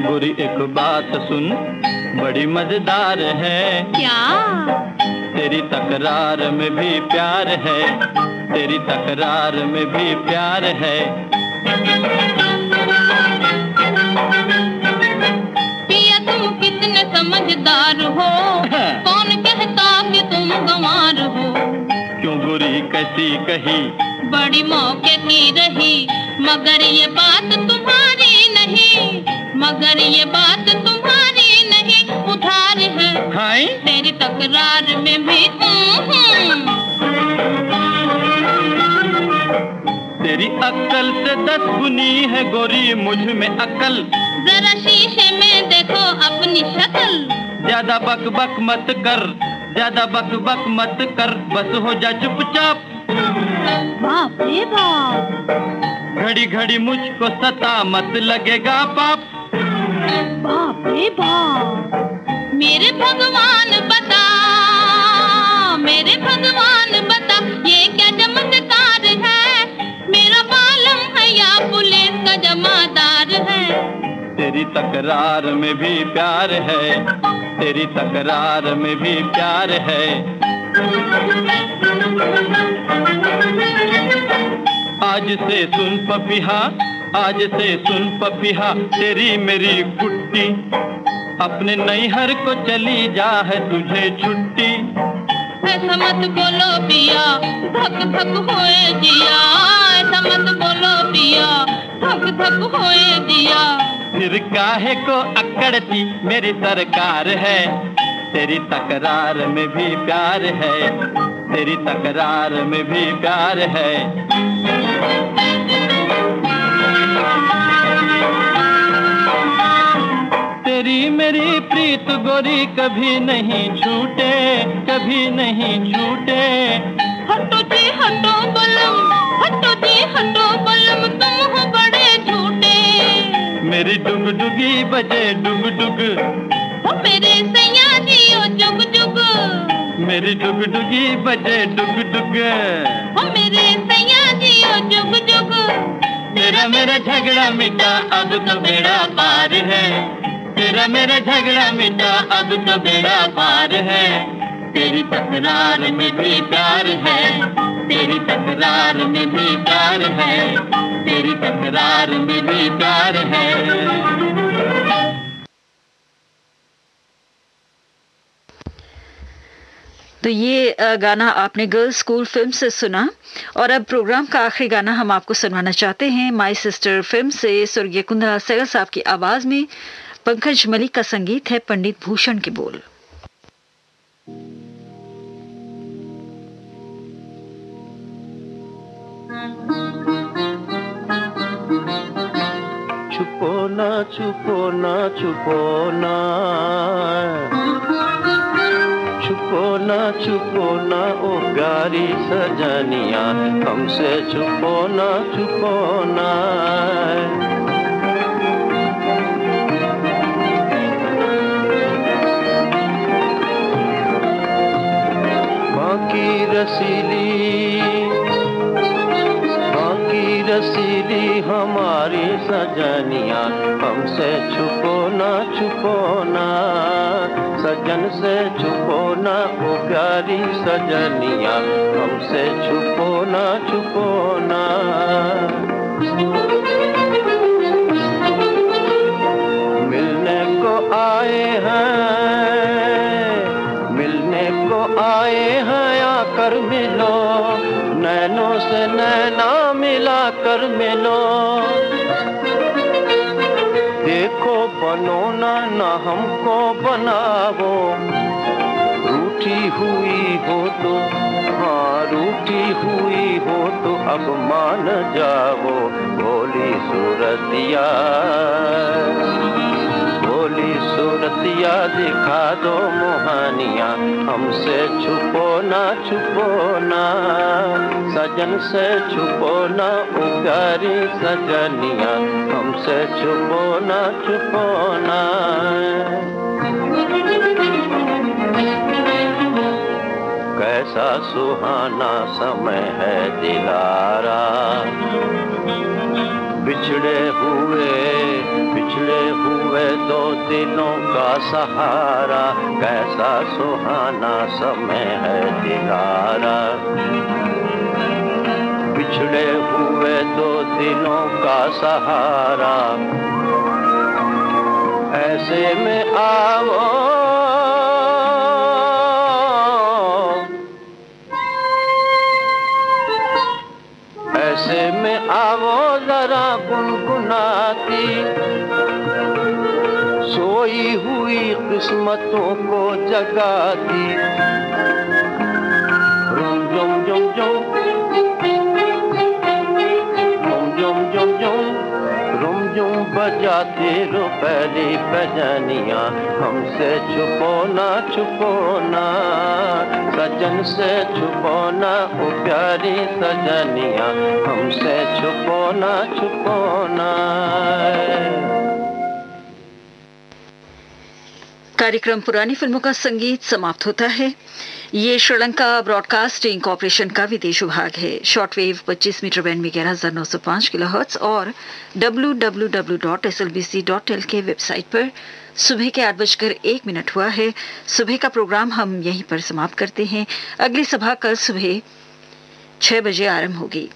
गोरी एक बात सुन बड़ी मजेदार है, क्या? तेरी तकरार में भी प्यार है, तेरी तकरार में भी प्यार है। पिया तुम कितने समझदार हो, कौन कहता कि तुम गंवार हो। क्यों गोरी कैसी कही, बड़ी मौके की रही, मगर ये बात तुम्हारी नहीं, मगर ये बात तुम्हारी नहीं, उधार है हाय तेरी तकरार में भी। तेरी अक्ल से 10 गुनी है गोरी मुझ में अक्ल, जरा शीशे में देखो अपनी शक्ल। ज्यादा बक बक मत कर, ज्यादा बक बक मत कर, बस हो जा चुपचाप। बाप रे बाप, घड़ी घड़ी मुझको सता मत लगेगा पाप। बाप रे बाप। मेरे भगवान बता, मेरे भगवान बता, ये क्या चमत्कार है, मेरा बालम है या पुलिस का जमादार है। तेरी तकरार में भी प्यार है, तेरी तकरार में भी प्यार है। आज से सुन पपिहा, आज से सुन पपिहा, तेरी मेरी गुट्टी, अपने नैहर को चली जा है तुझे छुट्टी। ऐसा मत बोलो पिया, धक धक होए जिया, ऐसा मत बोलो पिया, धक धक होए जिया। फिर काहे को अकड़ती मेरी सरकार है, तेरी तकरार में भी प्यार है, तेरी तकरार में भी प्यार है। तेरी मेरी प्रीत गोरी कभी नहीं छूटे, कभी नहीं छूटे। हटो जी हटो बलम, हटो जी हटो बलम, तुम हो बड़े झूठे। मेरी डुग डुगी बजे डुग डुग, हो मेरे सैया जी ओ जुग जुग, मेरी डुग डुगी बजे डुग डुग, हो मेरे सैया जी ओ जुग जुग। तेरा मेरा झगड़ा मिटा अब तो बेड़ा पार है, तेरा मेरा झगड़ा मिटा अब तो बेड़ा पार है। तेरी तकरार में भी प्यार है, तेरी तकरार में भी प्यार है, तेरी तकरार में भी प्यार है। तो ये गाना आपने गर्ल्स स्कूल फिल्म से सुना। और अब प्रोग्राम का आखिरी गाना हम आपको सुनवाना चाहते हैं माय सिस्टर फिल्म से। स्वर्गीय कुंदन सहगल साहब की आवाज में पंकज मलिक का संगीत है, पंडित भूषण के बोल। छुपो ना छुपो ना छुपो ना, छुपो ना छुपो ना ओ प्यारी सजनिया, हमसे छुपो ना छुपो ना। बाकी रसीली हमारी सजनिया, हमसे छुपो ना सजन से छुपो ना ओ प्यारी सजनिया, हमसे छुपो ना। मिलने को आए हैं आकर मिलो, नैनों से नैना मिला कर मिलो। देखो बनो ना हमको बनावो, रूठी हुई हो तो अब मान जाओ। भोली सूरतिया दिखा दो मोहानिया, हमसे छुपो ना सजन से छुपो ना ओ प्यारी सजनिया, हमसे छुपो ना। कैसा सुहाना समय है दिलारा, बिछड़े हुए दो दिलों का सहारा। कैसा सुहाना समय है दिलारा, बिछड़े हुए दो दिलों का सहारा। ऐसे में आओ जरा गुनगुनाती, सोई हुई किस्मतों को जगाती। रुम जुम जुम जुम बजाते रो पहली बजनिया, हमसे छुपो ना सजन से छुपो ना ओ प्यारी सजनिया, हमसे छुपो ना। कार्यक्रम पुरानी फिल्मों का संगीत समाप्त होता है। ये श्रीलंका ब्रॉडकास्टिंग कॉर्पोरेशन का विदेश विभाग है। शॉर्टवेव 25 मीटर बैंड में 11,905 किलोहर्ट्ज और www.slbc.lk के वेबसाइट पर सुबह के 8:01 हुआ है। सुबह का प्रोग्राम हम यहीं पर समाप्त करते हैं। अगली सभा कल सुबह 6 बजे आरंभ होगी।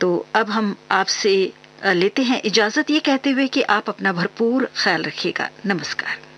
तो अब हम आपसे लेते हैं इजाजत, ये कहते हुए कि आप अपना भरपूर ख्याल रखिएगा। नमस्कार।